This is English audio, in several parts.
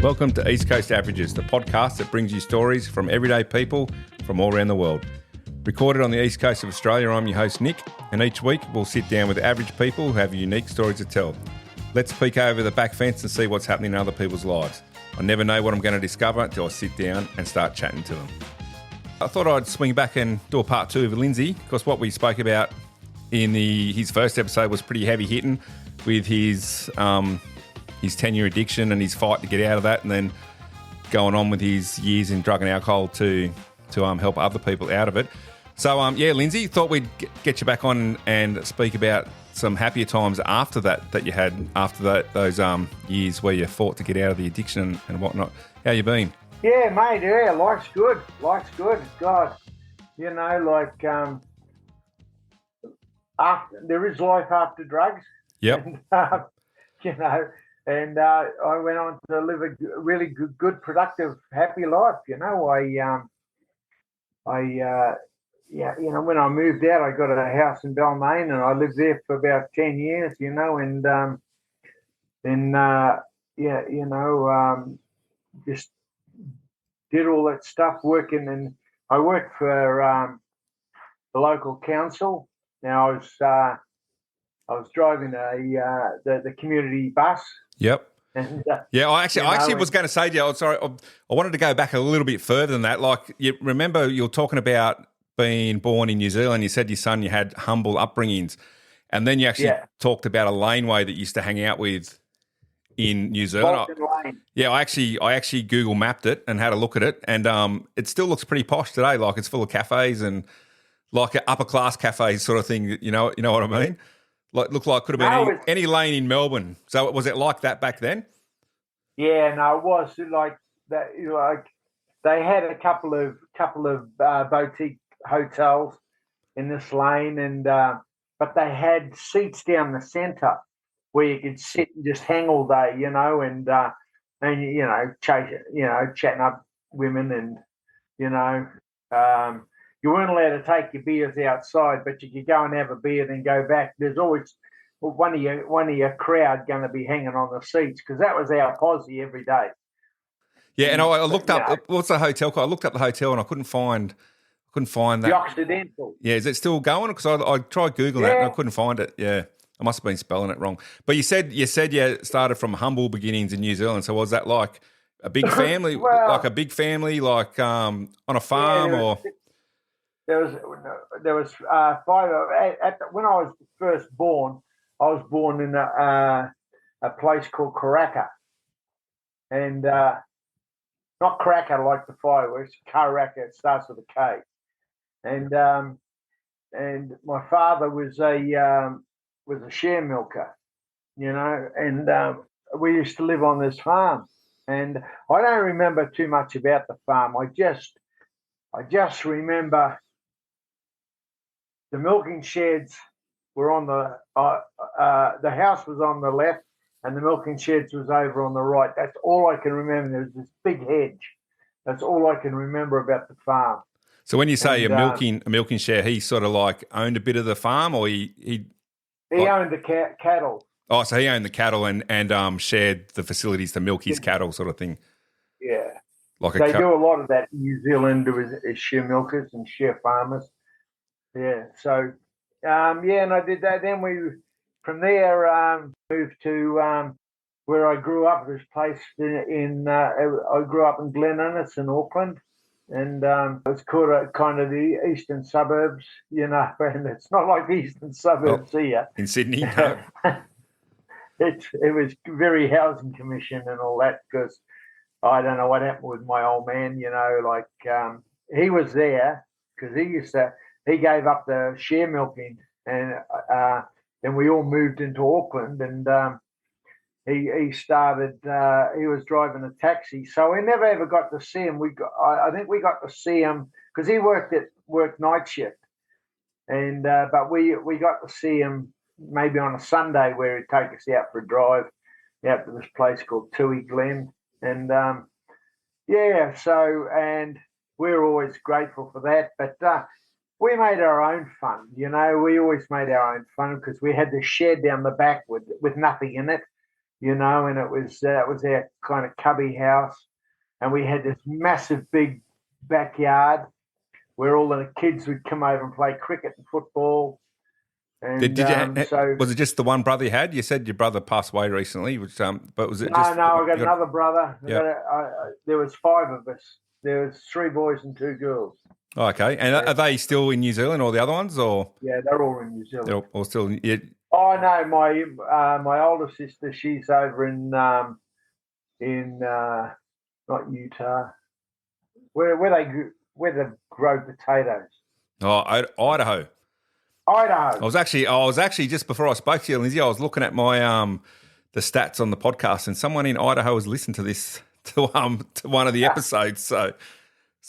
Welcome to East Coast Averages, the podcast that brings you stories from everyday people from all around the world. Recorded on the east coast of Australia, I'm your host Nick, and each week we'll sit down with average people who have unique stories to tell. Let's peek over the back fence and see what's happening in other people's lives. I never know what I'm going to discover until I sit down and start chatting to them. I thought I'd swing back and do a part two of Lindsay, because what we spoke about in his first episode was pretty heavy hitting with his 10-year addiction and his fight to get out of that, and then going on with his years in drug and alcohol to help other people out of it. So, Lindsay, thought we'd get you back on and speak about some happier times after that you had after those years where you fought to get out of the addiction and whatnot. How you been? Yeah, mate, yeah, life's good. God, you know, there is life after drugs. Yep. And, you know, and I went on to live a really good, productive, happy life. You know, when I moved out, I got a house in Balmain, and I lived there for about 10 years. You know, and just did all that stuff working, and I worked for the local council. Now I was driving the community bus. Yep. And, I actually was going to say to you, I wanted to go back a little bit further than that. Like, you remember you were talking about being born in New Zealand. You said your son, you had humble upbringings, and then you actually talked about a laneway that you used to hang out with in New Zealand. Yeah, I actually Google mapped it and had a look at it, and it still looks pretty posh today. Like, it's full of cafes and like an upper class cafe sort of thing. You know what I mean? Like, looked like could have been any lane in Melbourne. So was it like that back then? Yeah, no, it was like that. Like, they had a couple of boutique hotels in this lane, and but they had seats down the centre where you could sit and just hang all day, you know, and you know, chatting up women, and you know, you weren't allowed to take your beers outside, but you could go and have a beer, then go back. There's always one of your crowd going to be hanging on the seats, because that was our posse every day. Yeah, and I looked up what's the hotel called. I looked up the hotel and I couldn't find that. The Occidental. Yeah, is it still going? Because I tried Googling that and I couldn't find it. Yeah, I must have been spelling it wrong. But you said you started from humble beginnings in New Zealand. So was that like a big family, Well, like a big family, like on a farm, or? There was five. When I was first born, I was born in a place called Karaka, and not cracker like the fireworks. Karaka, it starts with a K, and my father was a share milker, you know, and we used to live on this farm, and I don't remember too much about the farm. I just remember the milking sheds were on the house was on the left, and the milking sheds was over on the right. That's all I can remember. There was this big hedge. That's all I can remember about the farm. So when you say a milking shed, he sort of like owned a bit of the farm, or he owned the cattle. Oh, so he owned the cattle and shared the facilities to milk his cattle, sort of thing. Yeah, like they do a lot of that in New Zealand is share milkers and share farmers. Yeah, so and I did that. Then from there moved to where I grew up. This place I grew up in Glen Innes in Auckland, and it's called kind of the eastern suburbs, you know. And it's not like the eastern suburbs here in Sydney. No. It was very housing commission and all that, because I don't know what happened with my old man. You know, like he was there because he gave up the share milking, and then we all moved into Auckland, and he started. He was driving a taxi, so we never ever got to see him. I think we got to see him because he worked night shift, and but we got to see him maybe on a Sunday, where he'd take us out for a drive out to this place called Tui Glen, and so, and we're always grateful for that, but. We made our own fun, you know. We always made our own fun because we had the shed down the back with nothing in it, and it was our kind of cubby house, and we had this massive big backyard where all of the kids would come over and play cricket and football. And was it just the one brother you had? You said your brother passed away recently, but was it just? No, I got another brother. Yeah. There was 5 of us. There was 3 boys and 2 girls. Oh, okay, and are they still in New Zealand, or the other ones, or? Yeah, they're all in New Zealand. They're all still. Yeah. Oh no, my older sister, she's over in not Utah, where they grow potatoes. Oh, Idaho. Idaho. I was actually just before I spoke to you, Lindsay, I was looking at my the stats on the podcast, and someone in Idaho has listened to this to one of the episodes. So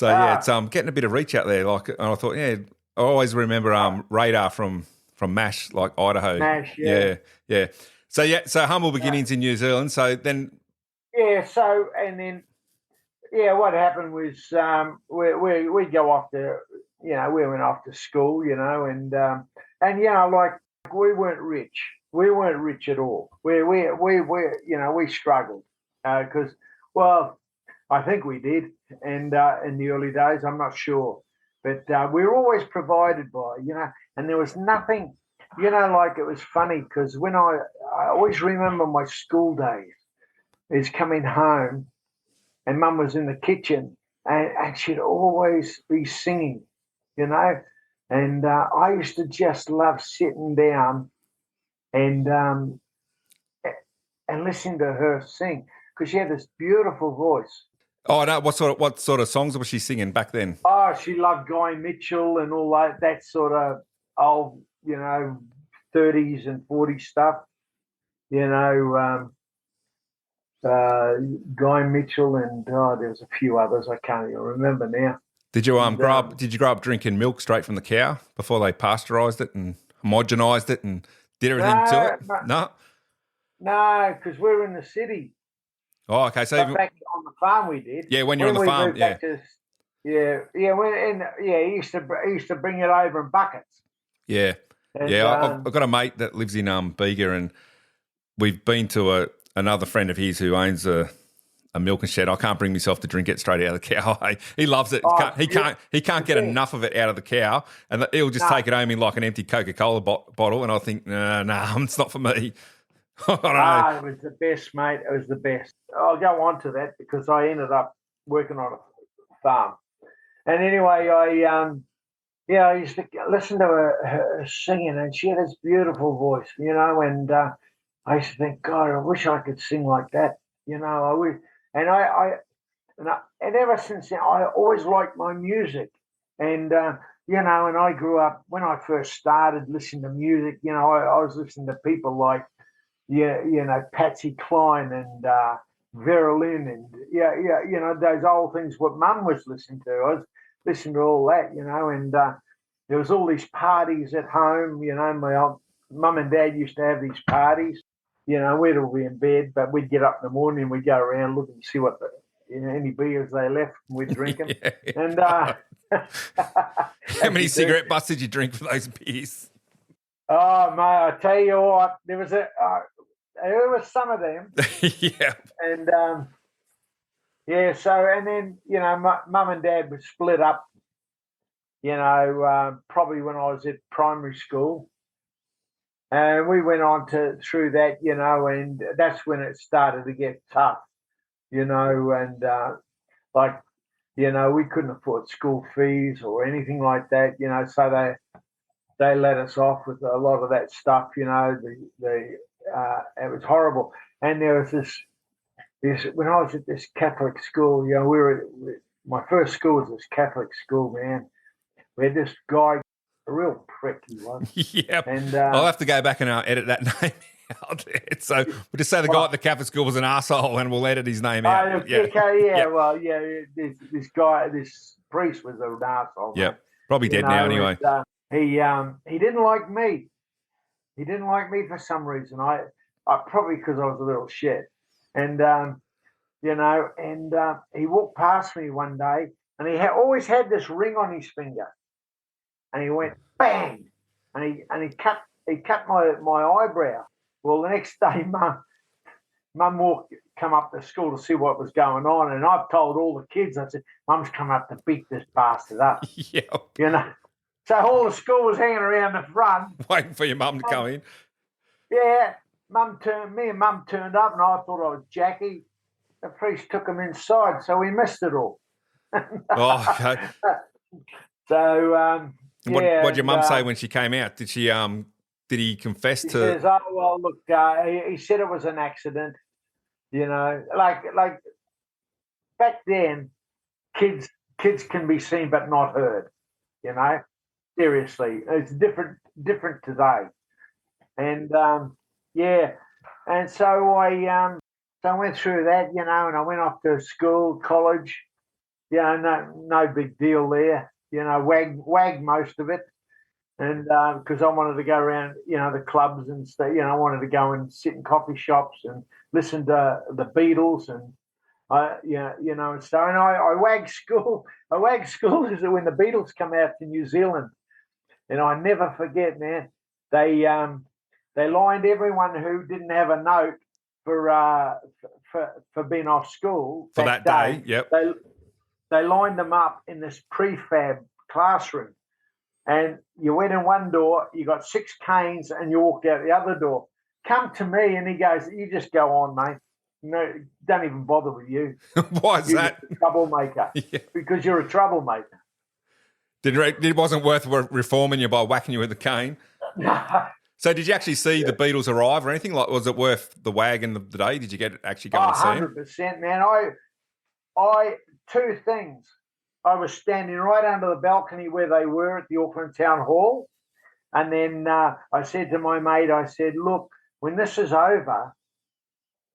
yeah, it's getting a bit of reach out there. Like, and I thought, yeah, I always remember Radar from MASH, like Idaho. MASH, yeah. So humble beginnings in New Zealand. So then, what happened was we go off to, we went off to school, and like we weren't rich. We weren't rich at all. We struggled because, I think we did, and in the early days, I'm not sure, but we were always provided by, and there was nothing, like it was funny because when I always remember my school days is coming home, and Mum was in the kitchen, and she'd always be singing, and I used to just love sitting down and listening to her sing because she had this beautiful voice. Oh no! What sort of songs was she singing back then? Oh, she loved Guy Mitchell and all that sort of old, 30s and 40s stuff. Guy Mitchell and there's a few others I can't even remember now. Did you grow up drinking milk straight from the cow before they pasteurised it and homogenised it and did everything to it? No, because we're in the city. Oh, okay. So back on the farm we did. Yeah, when you're on the farm, yeah. He used to bring it over in buckets. Yeah, and, I've got a mate that lives in Bega, and we've been to another friend of his who owns a milking shed. I can't bring myself to drink it straight out of the cow. He loves it. He can't get enough of it out of the cow, and he'll just take it home in like an empty Coca-Cola bottle. And I think, no, it's not for me. It was the best, mate. It was the best. I'll go on to that because I ended up working on a farm. And anyway, I used to listen to her singing, and she had this beautiful voice, and I used to think, God, I wish I could sing like that, I wish. And and ever since then, I always liked my music. And, and I grew up, when I first started listening to music, I was listening to people like, Patsy Cline and Vera Lynn and those old things what Mum was listening to. I was listening to all that, and there was all these parties at home. My Mum and Dad used to have these parties. We'd all be in bed, but we'd get up in the morning and we'd go around look and see what any beers they left, and we'd drink them. And how many cigarette butts did you drink for those beers? Oh, mate, I tell you what, there was some of them. Yeah. And, and then, Mum and Dad were split up, probably when I was at primary school. And we went on through that, and that's when it started to get tough, and we couldn't afford school fees or anything like that, so they let us off with a lot of that stuff, it was horrible. And there was this when I was at this Catholic school, my first school was this Catholic school, man. We had this guy, a real prick he was. Yep. And I'll have to go back and edit that name out. So we'll just say the guy at the Catholic school was an arsehole, and we'll edit his name out. This priest was an arsehole. Yeah, probably dead now anyway. And, he didn't like me. He didn't like me for some reason. I probably because I was a little shit. And he walked past me one day, and he always had this ring on his finger. And he went bang, and he cut my eyebrow. Well, the next day, Mum come up to school to see what was going on, and I've told all the kids, I said, Mum's come up to beat this bastard up. Yep. You know. So all the school was hanging around the front. Waiting for your mum to come in. Yeah. Me and Mum turned up, and I thought I was Jackie. The priest took him inside, so we missed it all. Oh, okay. So, What did your mum say when she came out? Did she did he confess to? He says, "Oh well, look." He said it was an accident. You know, like back then, kids can be seen but not heard. You know, seriously, it's different today. And yeah, and so I went through that, you know, and I went off to school, college. You know, no big deal there. You know, wag most of it. And because I wanted to go around, you know, the clubs and stuff, you know, I wanted to go and sit in coffee shops and listen to the Beatles and, you know, and so, and I wagged school. I wagged school is when the Beatles come out to New Zealand. And I never forget, man, they lined everyone who didn't have a note for being off school. For that day, yep. They lined them up in this prefab classroom. And you went in one door, you got 6 canes, and you walked out the other door. Come to me, and he goes, "You just go on, mate. No, don't even bother with you." Why is that? You're a troublemaker. Yeah. Because you're a troublemaker. It wasn't worth reforming you by whacking you with a cane. No. So did you actually see the Beatles arrive or anything? Like, was it worth the wagon of the day? Did you actually go and see them? 100%, man. I 2 things. I was standing right under the balcony where they were at the Auckland Town Hall. And then I said to my mate, I said, "Look, when this is over,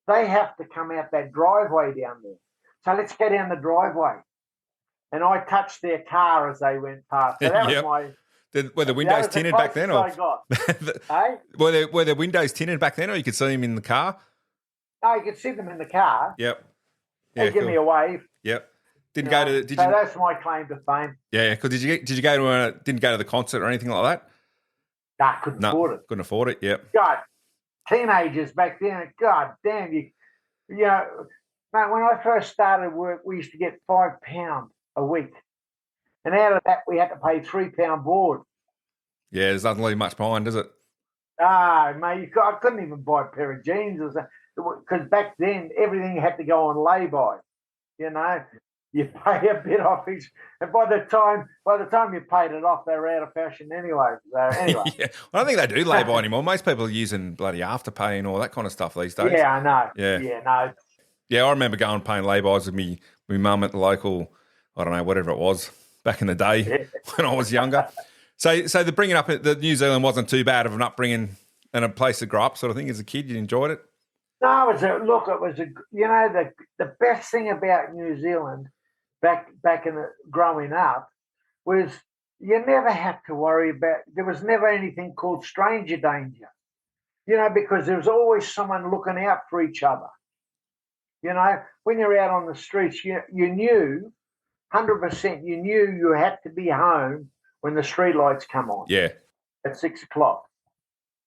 they have to come out that driveway down there. So let's go down the driveway." And I touched their car as they went past. So that was my... Were the windows tinted back then? Or? I got. Hey? Were the windows tinted back then, or you could see them in the car? No, you could see them in the car. Yep. Yeah, give me a wave. Yep. That's my claim to fame. Yeah, because didn't go to the concert or anything like that? Nah, couldn't afford it. Couldn't afford it. Yep. God, teenagers back then. God damn you know, mate. When I first started work, we used to get £5 a week, and out of that, we had to pay £3 board. Yeah, there's nothing really much behind, is it? Ah, mate, I couldn't even buy a pair of jeans or something because back then everything had to go on lay-by. You know. You pay a bit off each, and by the time you paid it off, they were out of fashion anyway. So anyway, yeah. Well, I don't think they do lay-by anymore. Most people are using bloody afterpay and all that kind of stuff these days. Yeah, I know. Yeah, no. Yeah, I remember going and paying lay-bys with me mum at the local, I don't know, whatever it was back in the day when I was younger. So the bringing up the New Zealand wasn't too bad of an upbringing and a place to grow up, sort of thing. As a kid, you enjoyed it. No, it was you know, the best thing about New Zealand. Back in growing up, was you never had to worry about. There was never anything called stranger danger, you know, because there was always someone looking out for each other. You know, when you're out on the streets, you knew 100%. You knew you had to be home when the street lights come on. Yeah, at 6 o'clock,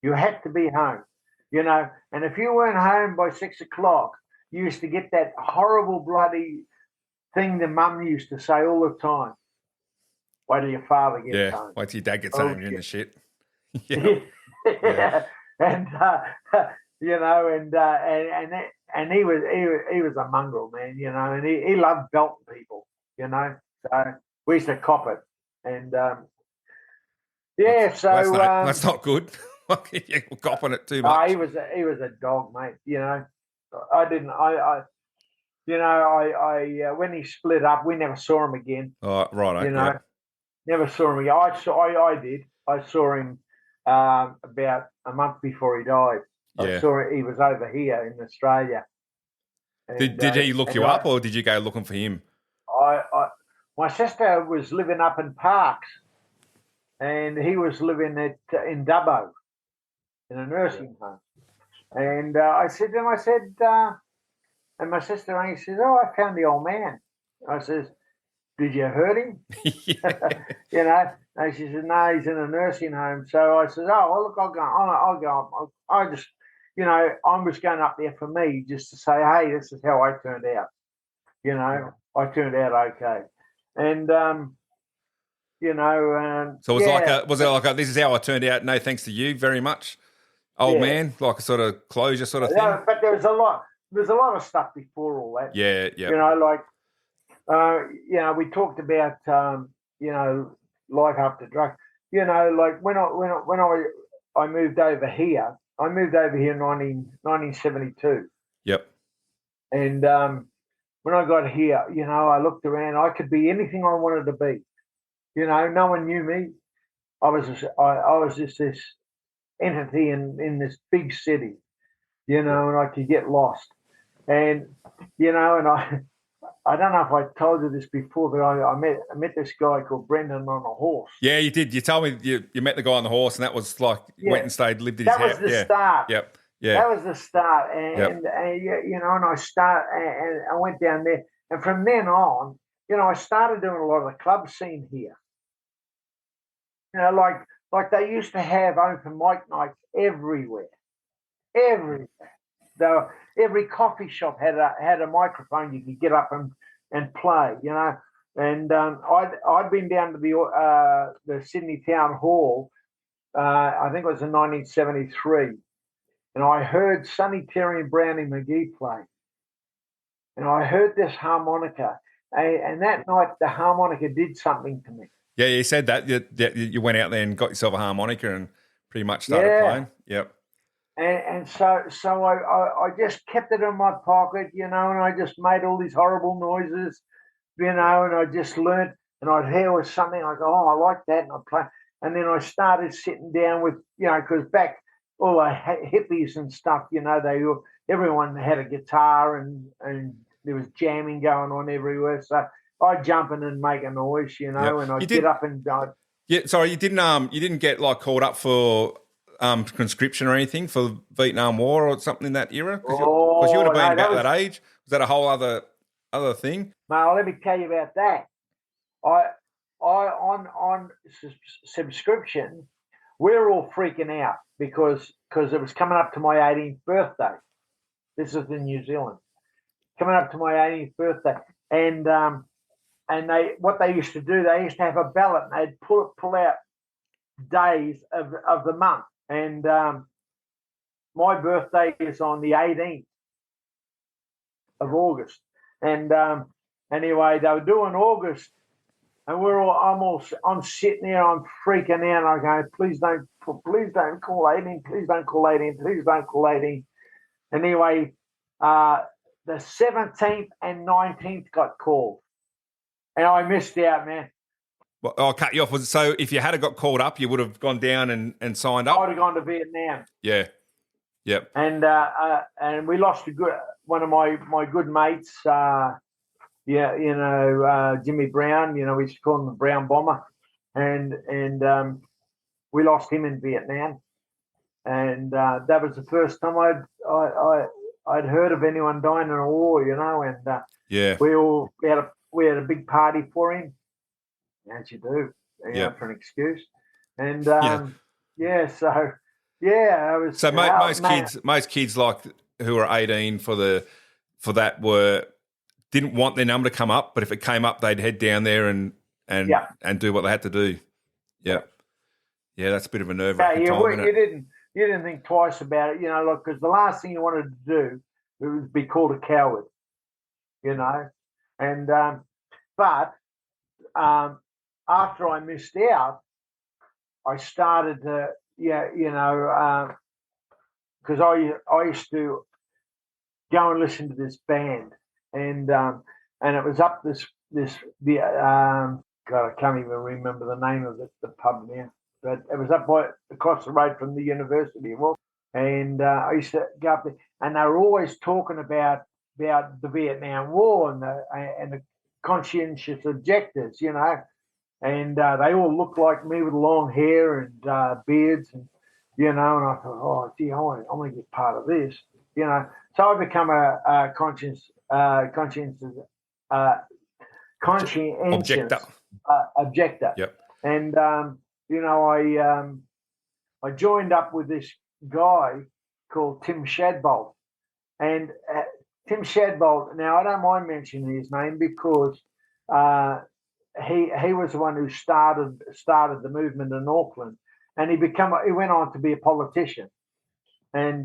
you had to be home. You know, and if you weren't home by 6 o'clock, you used to get that horrible bloody thing the mum used to say all the time. Wait till your father gets home. Wait till your dad gets home. You're in the shit. Yeah. And you know, and he was a mongrel, man. You know, and he loved belting people. You know, so we used to cop it, and that's not good. You're copping it too much. He was a dog, mate. You know, I when he split up, we never saw him again. Oh, right. You know, never saw him again. I did. I saw him about a month before he died. I saw he was over here in Australia. And, did he look you up, or did you go looking for him? My sister was living up in Parks, and he was living in Dubbo, in a nursing home. And I said to him, and my sister rang, she says, "Oh, I found the old man." I says, "Did you hurt him?" You know? And she said, "No, he's in a nursing home." So I said, "Oh, well, look, I'll go. I just, you know, I was going up there for me just to say, hey, this is how I turned out. You know, I turned out okay. And, you know, So was it like a, this is how I turned out, no thanks to you very much, old man, like a sort of closure sort of thing? Yeah, but there's a lot of stuff before all that. Yeah, yeah. You know, like, you know, we talked about, you know, life after drugs. You know, like when I moved over here, in 1972. Yep. And when I got here, you know, I looked around. I could be anything I wanted to be. You know, no one knew me. I was just this entity in this big city, you know, and I could get lost. And, you know, and I don't know if I told you this before, but I met this guy called Brendan on a horse. Yeah, you did. You told me you met the guy on the horse, and that was like went and stayed, lived in his house. That was the start. Yep. Yeah. That was the start. And you know, and I went down there, and from then on, you know, I started doing a lot of the club scene here. You know, like they used to have open mic nights everywhere. Though every coffee shop had a microphone you could get up and play, you know. And I'd been down to the Sydney Town Hall, I think it was in 1973, and I heard Sonny Terry and Brownie McGee play, and I heard this harmonica, and that night the harmonica did something to me. Yeah, you said that you went out there and got yourself a harmonica and pretty much started playing. Yep. And so I just kept it in my pocket, you know, and I just made all these horrible noises, you know, and I just learned, and I'd hear something, I go, oh, I like that, and I play. And then I started sitting down with, you know, because back all the hippies and stuff, you know, everyone had a guitar and there was jamming going on everywhere. So I'd jump in and make a noise, you know, and I'd get up and yeah. Sorry, you didn't get like called up for conscription or anything for the Vietnam War or something in that era? Because you would have been about that age. Was that a whole other thing? No, let me tell you about that. I on subscription, we're all freaking out because it was coming up to my 18th birthday. This is in New Zealand, coming up to my 18th birthday, and what they used to do, they used to have a ballot, and they'd pull out days of the month. And my birthday is on the 18th of August. And anyway, they were doing August, and I'm sitting there, I'm freaking out. I go, please don't call 18, please don't call 18, please don't call 18. Anyway, the 17th and 19th got called, and I missed out, man. Well, I'll cut you off. So if you had got called up, you would have gone down and signed up? I would have gone to Vietnam. Yeah. Yep. And we lost one of my good mates, Jimmy Brown, you know, we used to call him the Brown Bomber. And we lost him in Vietnam. And that was the first time I'd heard of anyone dying in a war, you know, and we had a big party for him. As you do, you know, for an excuse, and I was. So most kids like who are 18 for that didn't want their number to come up, but if it came up, they'd head down there and do what they had to do. Yeah, that's a bit of a nerve-wracking time, isn't it? You didn't think twice about it, you know, look, because the last thing you wanted to do was be called a coward, you know, and but. After I missed out, I started to, because I used to go and listen to this band, and it was up God, I can't even remember the name of the pub now, but it was up across the road from the university. Well, and I used to go up there, and they were always talking about the Vietnam War and the conscientious objectors, you know. And they all looked like me with long hair and beards, and you know. And I thought, oh, gee, I want to get part of this, you know. So I become a conscientious objector. Yep. And you know, I joined up with this guy called Tim Shadbolt. And Tim Shadbolt, now I don't mind mentioning his name because he was the one who started the movement in Auckland, and he went on to be a politician. And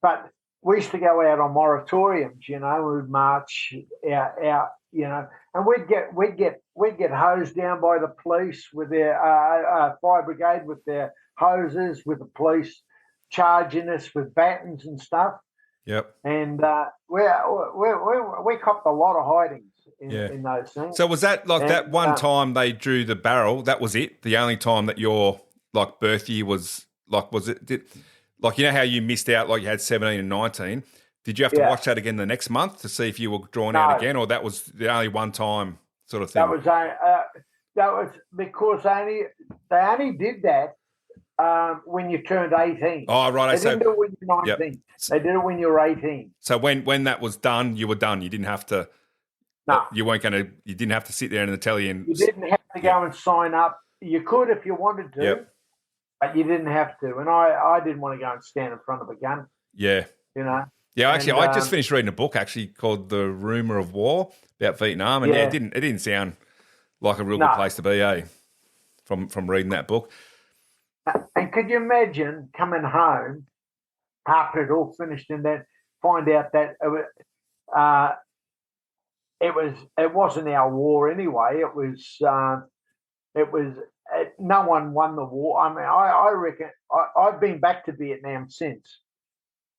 but we used to go out on moratoriums, we'd march out, and we'd get hosed down by the police with their fire brigade with their hoses, with the police charging us with batons and stuff. Yep. And we copped a lot of hidings in those things. So was that that one time they drew the barrel? That was it. The only time that your birth year was was it? How you missed out, you had 17 and 19. Did you have to watch that again the next month to see if you were drawn out again, or that was the only one time sort of thing? That was because they only did that when you turned 18. Oh, right. They didn't do it when you're 19. Yep. They did it when you were 18. So when that was done, you were done. You didn't have to. No, you weren't going to. You didn't have to sit there in the telly and. You didn't have to go and sign up. You could if you wanted to, but you didn't have to. And I didn't want to go and stand in front of a gun. Yeah. Yeah, actually, I just finished reading a book actually called "The Rumour of War" about Vietnam, and it didn't sound like a real good place to be, From reading that book. And could you imagine coming home after it all finished and then find out that it wasn't our war anyway. It was no one won the war. I mean, I reckon I've been back to Vietnam since,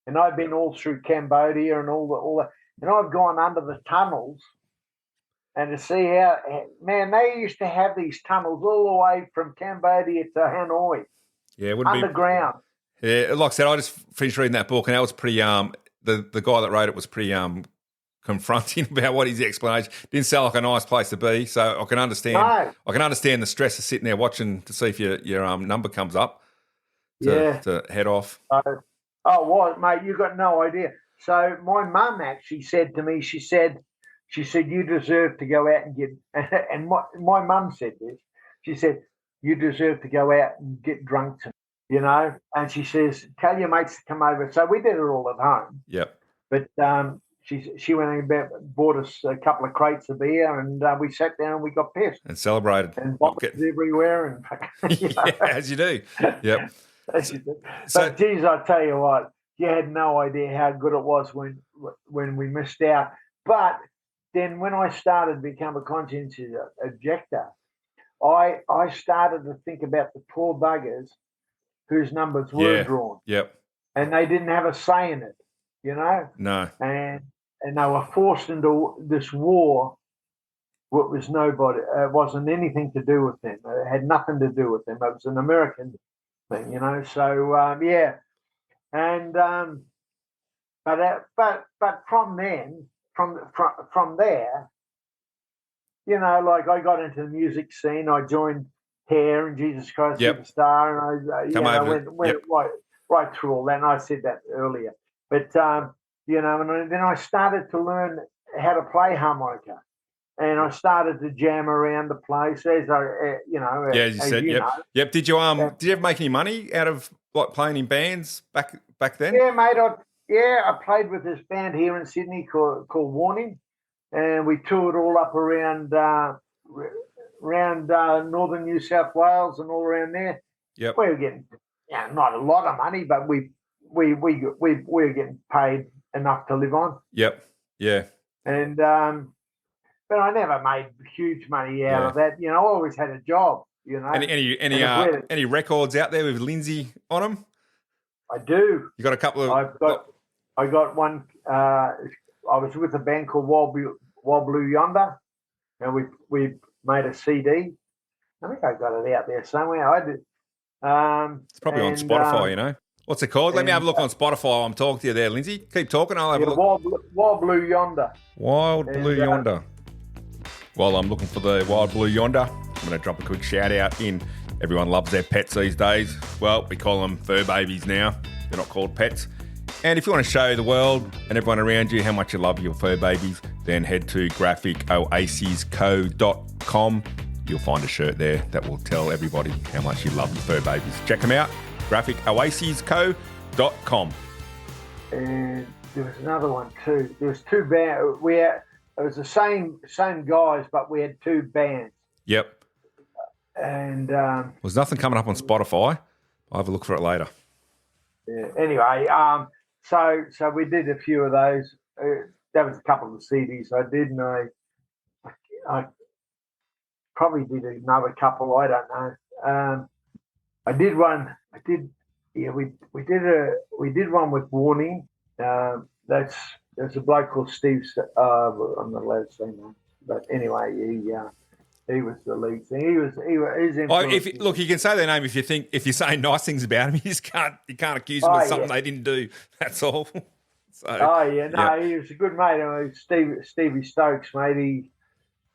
and I've been all through Cambodia and all that, and I've gone under the tunnels. And to see how, man, they used to have these tunnels all the way from Cambodia to Hanoi. Yeah, it would underground. Yeah, like I said, I just finished reading that book, and that was pretty. The guy that wrote it was pretty confronting about what his explanation. Didn't sound like a nice place to be. So I can understand. No. I can understand the stress of sitting there watching to see if your number comes up. To head off. Mate, you got no idea. So my mum actually said to me, she said, you deserve to go out and get, and my mum said this, she said, you deserve to go out and get drunk tonight, and she says, tell your mates to come over. So we did it all at home. Yep. But she went and bought us a couple of crates of beer, and we sat down and we got pissed. And celebrated. And bottles everywhere. And as you do. Yep. As you do. But geez, I tell you what, you had no idea how good it was when we missed out. But then when I started to become a conscientious objector, I started to think about the poor buggers whose numbers were drawn. Yep. And they didn't have a say in it, No. And they were forced into this war. What was nobody. It wasn't anything to do with them. It had nothing to do with them. It was an American thing, So and but from then. From there, I got into the music scene. I joined Hair and Jesus Christ Superstar, and I went right through all that. And I said that earlier, but and then I started to learn how to play harmonica, and I started to jam around the place as you said. Yep. Did you ever make any money out of playing in bands back then? Yeah, mate. I played with this band here in Sydney called Warning, and we toured all up around northern New South Wales and all around there. Yep. We were getting not a lot of money, but we were getting paid enough to live on. Yep. Yeah. And but I never made huge money out of that. I always had a job. Any records out there with Lindsay on them? I do. You got a couple of. I got one. I was with a band called Wild Blue Yonder, and we made a CD. I think I got it out there somewhere. I did. It's probably on Spotify. What's it called? Let me have a look on Spotify. I'm talking to you there, Lindsay. Keep talking. I'll have a look. Wild Blue Yonder. Wild Blue Yonder. While I'm looking for the Wild Blue Yonder, I'm going to drop a quick shout out in. Everyone loves their pets these days. Well, we call them fur babies now. They're not called pets. And if you want to show the world and everyone around you how much you love your fur babies, then head to graphicoasisco.com. You'll find a shirt there that will tell everybody how much you love your fur babies. Check them out, graphicoasisco.com. and there was another one too. There was two bands. It was the same guys, but we had two bands. Yep. And there's nothing coming up on Spotify. I'll have a look for it later. Yeah. Anyway, so we did a few of those. That was a couple of the CDs I did, and I probably did another couple. I don't know. I did one. Yeah, we did one with Warning. There's a bloke called Steve. I'm not allowed to say that, but anyway, he was the lead singer. His influence. Look, you can say their name if you're saying nice things about him. You just can't accuse them of something they didn't do. That's all. So, he was a good mate. I mean, Stevie Stokes, mate.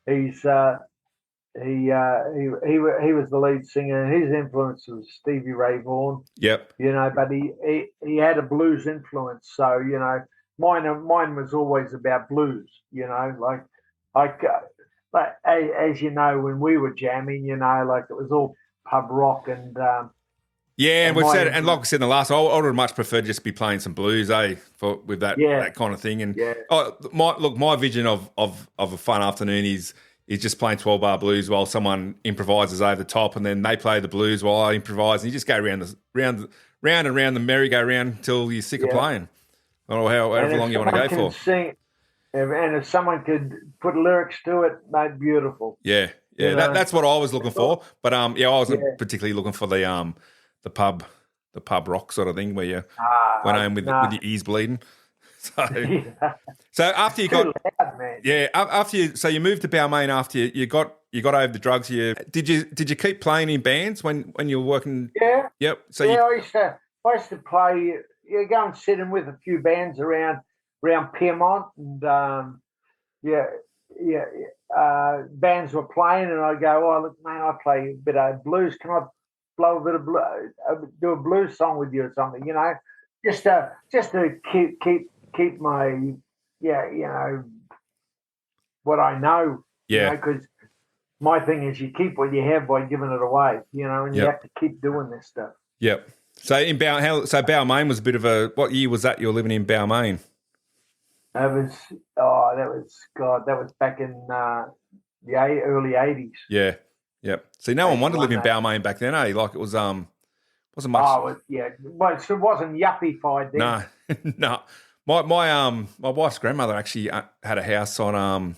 He was the lead singer. His influence was Stevie Ray Vaughan. Yep. But he had a blues influence. So mine was always about blues. But as you know, when we were jamming, it was all pub rock and. And we've said, and like I said in the last, I would much prefer just be playing some blues, with that kind of thing. And my vision of a fun afternoon is just playing 12-bar blues while someone improvises over the top, and then they play the blues while I improvise, and you just go round and round the merry-go-round until you're sick of playing. I don't know however long you want to go for. Sing, and if someone could put lyrics to it, mate, beautiful. Yeah, that's what I was looking for. But I wasn't particularly looking for the pub rock sort of thing where you went home with your ears bleeding. So after you got loud, man. So you moved to Balmain after you got over the drugs. Did you keep playing in bands when you were working? Yeah. Yep. So I used to play. Go and sit in with a few bands around Piermont, and bands were playing, and I go, oh look, man, I play a bit of blues. Can I blow a bit of blues, do a blues song with you or something? Just to keep my what I know. Because my thing is you keep what you have by giving it away. And you have to keep doing this stuff. Yep. So Balmain was a bit of a. What year was that you were living in Balmain? That was back in the early 80s. Yeah. Yep. See, no one wanted to live in Balmain back then, eh? Like it was wasn't much. Oh yeah, but it wasn't yuppie-fied then. No. My wife's grandmother actually had a house on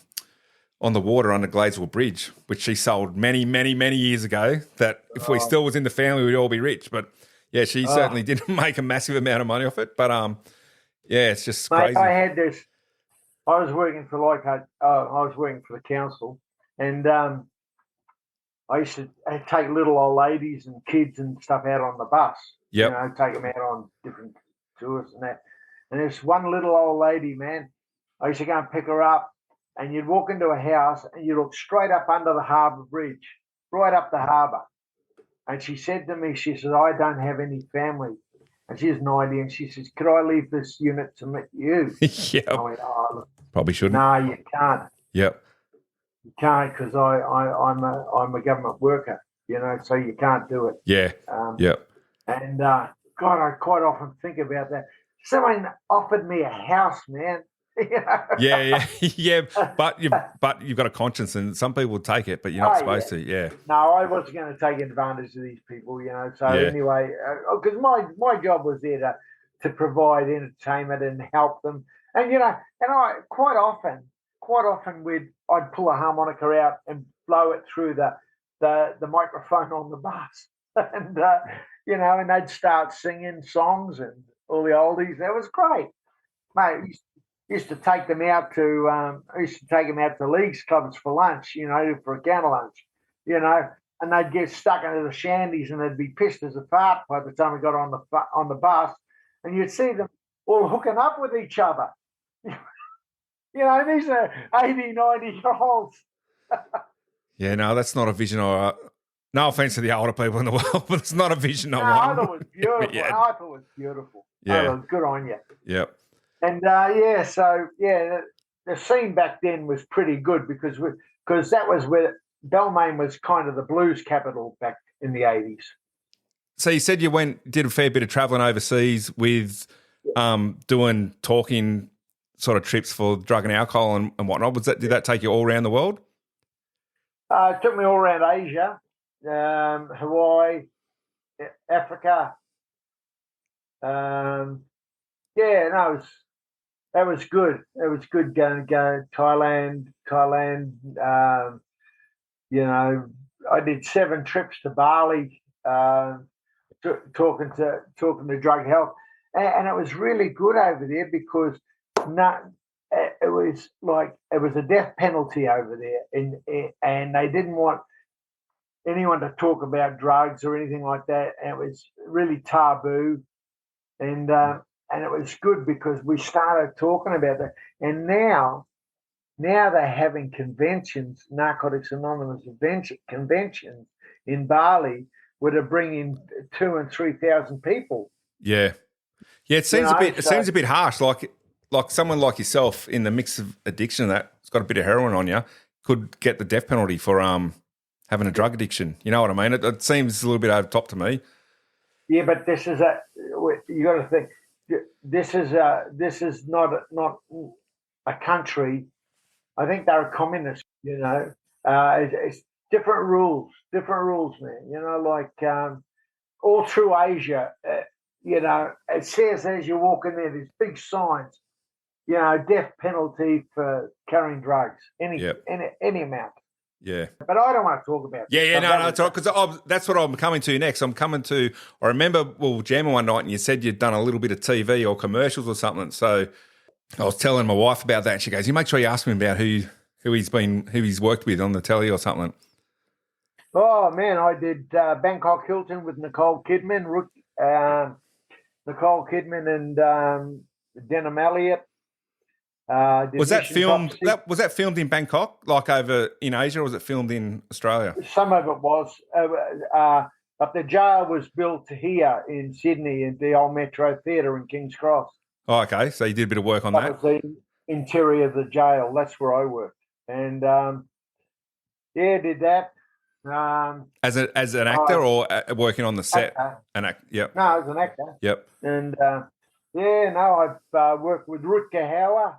the water under Gladesville Bridge, which she sold many, many, many years ago. That if we still was in the family, we'd all be rich. But yeah, she certainly didn't make a massive amount of money off it. But it's just crazy. I had this. I was working for the council, and I used to take little old ladies and kids and stuff out on the bus. Yeah. Take them out on different tours and that. And there's one little old lady, man. I used to go and pick her up, and you'd walk into a house and you look straight up under the harbour bridge, right up the harbour. And she said to me, she says, I don't have any family. And she's 90, and she says, could I leave this unit to meet you? Yeah. I went, look, probably shouldn't. No, you can't. Yep. You can't because I'm a government worker, so you can't do it. Yeah. Yep. And God, I quite often think about that. Someone offered me a house, man. Yeah. But you've got a conscience, and some people would take it, but you're not supposed to. Yeah. No, I wasn't going to take advantage of these people, So anyway, because my job was there to provide entertainment and help them, and I quite often I'd pull a harmonica out and blow it through the microphone on the bus, and and they'd start singing songs and all the oldies. That was great, mate. Used to take them out to leagues clubs for lunch, for a counter lunch, and they'd get stuck into the shandies and they'd be pissed as a fart by the time we got on the bus, and you'd see them all hooking up with each other. These are 80, 90-year-olds. Yeah, no, that's not a vision. No offense to the older people in the world, but it's not a vision I want. I thought it was beautiful. I thought it was beautiful. Yeah. Good on you. Yep. And the scene back then was pretty good because that was where Balmain was kind of the blues capital back in the 80s. So you said you did a fair bit of travelling overseas with doing talking sort of trips for drug and alcohol and whatnot. Did that take you all around the world? It took me all around Asia, Hawaii, Africa. That was good. It was good going Thailand. I did 7 trips to Bali, talking to drug health, and it was really good over there because it was a death penalty over there, and they didn't want anyone to talk about drugs or anything like that. And it was really taboo, and it was good because we started talking about that. And now they're having conventions, Narcotics Anonymous conventions in Bali, where they're bringing 2,000 and 3,000 people. Yeah. It seems a bit harsh. Like someone like yourself in the mix of addiction that's got a bit of heroin on you could get the death penalty for having a drug addiction. You know what I mean? It seems a little bit over top to me. Yeah, but this is you got to think. This is not a country. I think they're a communist. It's different rules, man. All through Asia, it says as you walk in there, there's big signs, death penalty for carrying drugs, any amount. Yeah. But I don't want to talk about it. No, it's all right, because that's what I'm coming to next. I remember, jamming one night and you said you'd done a little bit of TV or commercials or something. So I was telling my wife about that and she goes, you make sure you ask me about who he's worked with on the telly or something. Oh, man, I did Bangkok Hilton with Nicole Kidman and Denham Elliott. Was that filmed in Bangkok, like over in Asia, or was it filmed in Australia? Some of it was. But the jail was built here in Sydney at the old Metro Theatre in King's Cross. Oh, okay. So you did a bit of work on that? That was the interior of the jail. That's where I worked. And, did that. As an actor or working on the set? Actor. Yep. No, as an actor. Yep. And, I've worked with Rutger Hauer.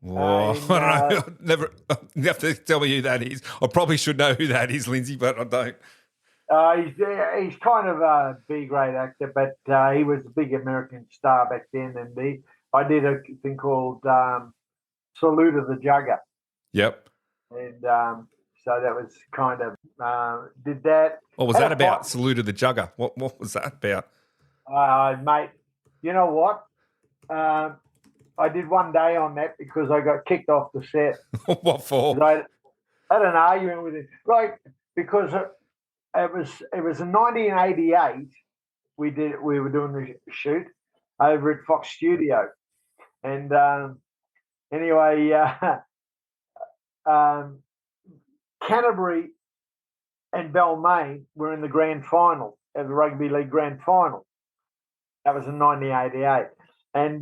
I don't know. You have to tell me who that is. I probably should know who that is, Lindsay, but I don't. He's kind of a B-grade actor, but he was a big American star back then. And I did a thing called Salute of the Jugger. Yep. And so that was kind of did that. What was that about? Salute of the Jugger. What was that about? Mate, you know what? I did one day on that because I got kicked off the set. What for? I had an argument with him, because it was in 1988. We were doing the shoot over at Fox Studio, and Canterbury and Balmain were in the grand final of the Rugby League grand final. That was in 1988, and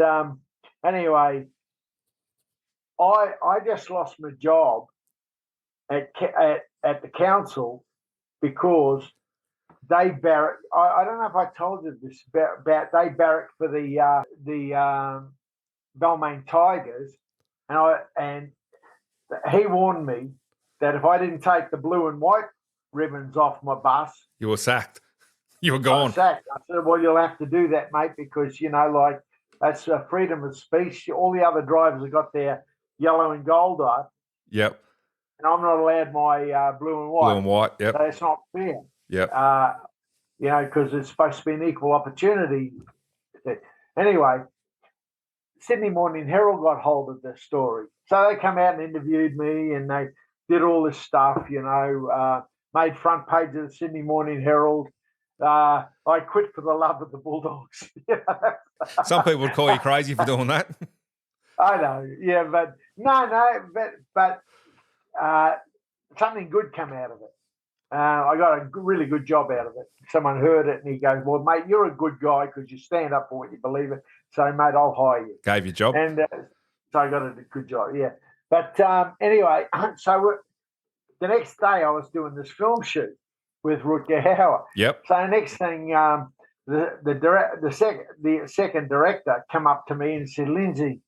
I just lost my job at the council because they barracked. I don't know if I told you this about they barracked for the Balmain Tigers, and he warned me that if I didn't take the blue and white ribbons off my bus, you were sacked. You were gone. I said, well, you'll have to do that, mate, because that's freedom of speech. All the other drivers have got their yellow and gold on. Yep. And I'm not allowed my blue and white. Blue and white, yep. So it's not fair. Yep. Because it's supposed to be an equal opportunity. Anyway, Sydney Morning Herald got hold of this story. So they come out and interviewed me and they did all this stuff, made front page of the Sydney Morning Herald. I quit for the love of the Bulldogs. Some people would call you crazy for doing that. I know, yeah, but but something good came out of it. I got a really good job out of it. Someone heard it and he goes, well, mate, you're a good guy because you stand up for what you believe in. So, mate, I'll hire you. Gave you a job. And so I got a good job, yeah. But anyway, so the next day I was doing this film shoot with Rutger Hauer. Yep. So the next thing, the second director come up to me and said, Lindsay,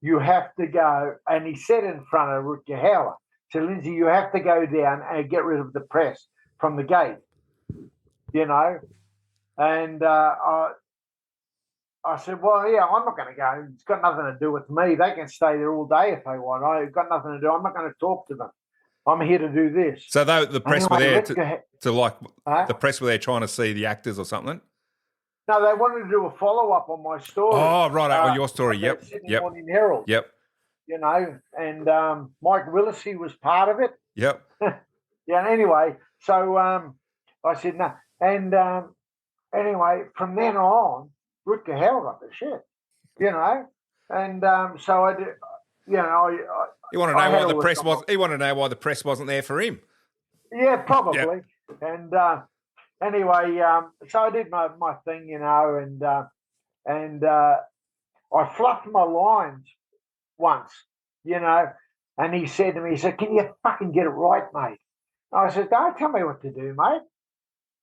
you have to go, and he said in front of Rutger Hauer, said, Lindsay, you have to go down and get rid of the press from the gate, and I said, well, yeah, I'm not going to go. It's got nothing to do with me. They can stay there all day if they want. I've got nothing to do. I'm not going to talk to them. I'm here to do this. So the press were there the press were there trying to see the actors or something? No, they wanted to do a follow-up on my story. Oh, right, on your story, yep. Sydney Morning Herald. Yep. And Mike Willis, he was part of it. Yep. Yeah, anyway, so I said no. And anyway, from then on, Rutger Hauer got the shit, and so I did, He wanted to know why the press was. He wanted to know why the press wasn't there for him. Yeah, probably. Yep. And anyway, so I did my thing, and I fluffed my lines once, and he said to me, can you fucking get it right, mate? And I said, don't tell me what to do, mate.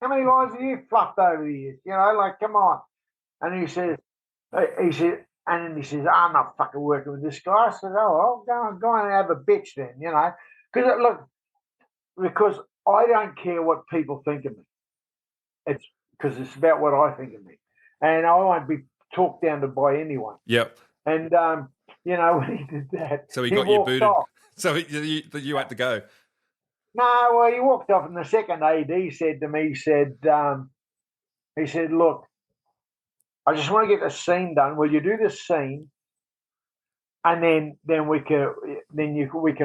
How many lines have you fluffed over the years? Come on. And he says, and then he says, I'm not fucking working with this guy. I said, oh, well, go and have a bitch then, because I don't care what people think of me. It's because it's about what I think of me. And I won't be talked down to by anyone. Yep. And, when he did that, so he got you booted. Off. So you had to go. No, well, he walked off, and the second AD said to me, he said, look, I just want to get this scene done. Will you do this scene, and then we can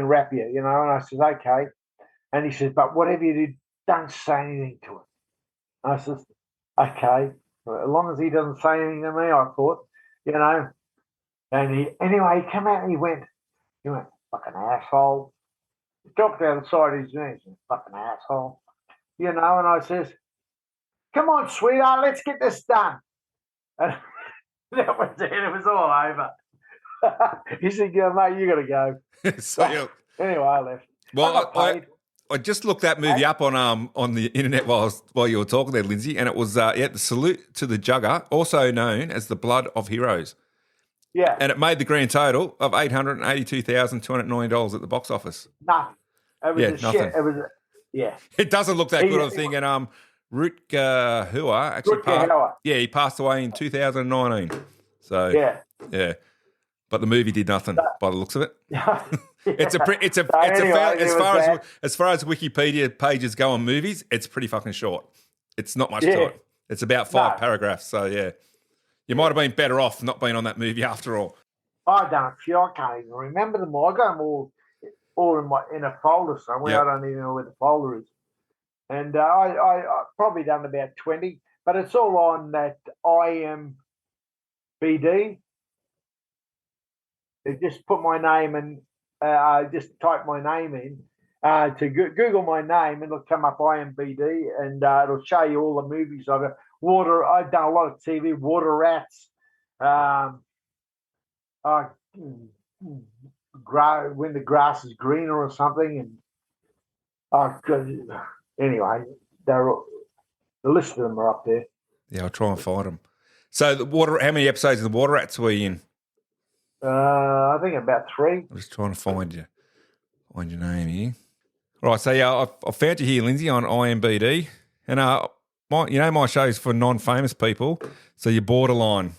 wrap you, And I said, okay. And he said, but whatever you do, don't say anything to him. And I said, okay. Well, as long as he doesn't say anything to me, I thought, And he came out and he went, fucking asshole. He talked out the side of his knees, fucking asshole. And I says, come on, sweetheart, let's get this done. And that was it. It was all over. He said, mate, you got to go. So, anyway, I left. Well, I just looked that movie up on the internet while you were talking there, Lindsay, and it was the Salute to the Jugger, also known as The Blood of Heroes. Yeah. And it made the grand total of $882,290 at the box office. Nothing. It was nothing. Shit. It was It doesn't look that good, I'm thinking. Rutger Hauer actually he passed away in 2019. So yeah. But the movie did nothing by the looks of it. As far as Wikipedia pages go on movies, it's pretty fucking short. It's not much to it. It's about 5 paragraphs. So yeah, you might have been better off not being on that movie after all. I've done a few. I can't even remember them all. I got them all in a folder somewhere. Yep. I don't even know where the folder is. And I probably done about 20, but it's all on that IMBD. Just put my name and just type my name in to Google my name, and it'll come up IMBD, and it'll show you all the movies I've done. I've done a lot of TV, Water Rats, When the Grass is Greener or something, and anyway, the list of them are up there. Yeah, I'll try and find them. So how many episodes of the Water Rats were you in? I think about 3. I'm just trying to find your name here. All right, so yeah, I found you here, Lindsay, on IMBD, and my show's for non-famous people, so you're borderline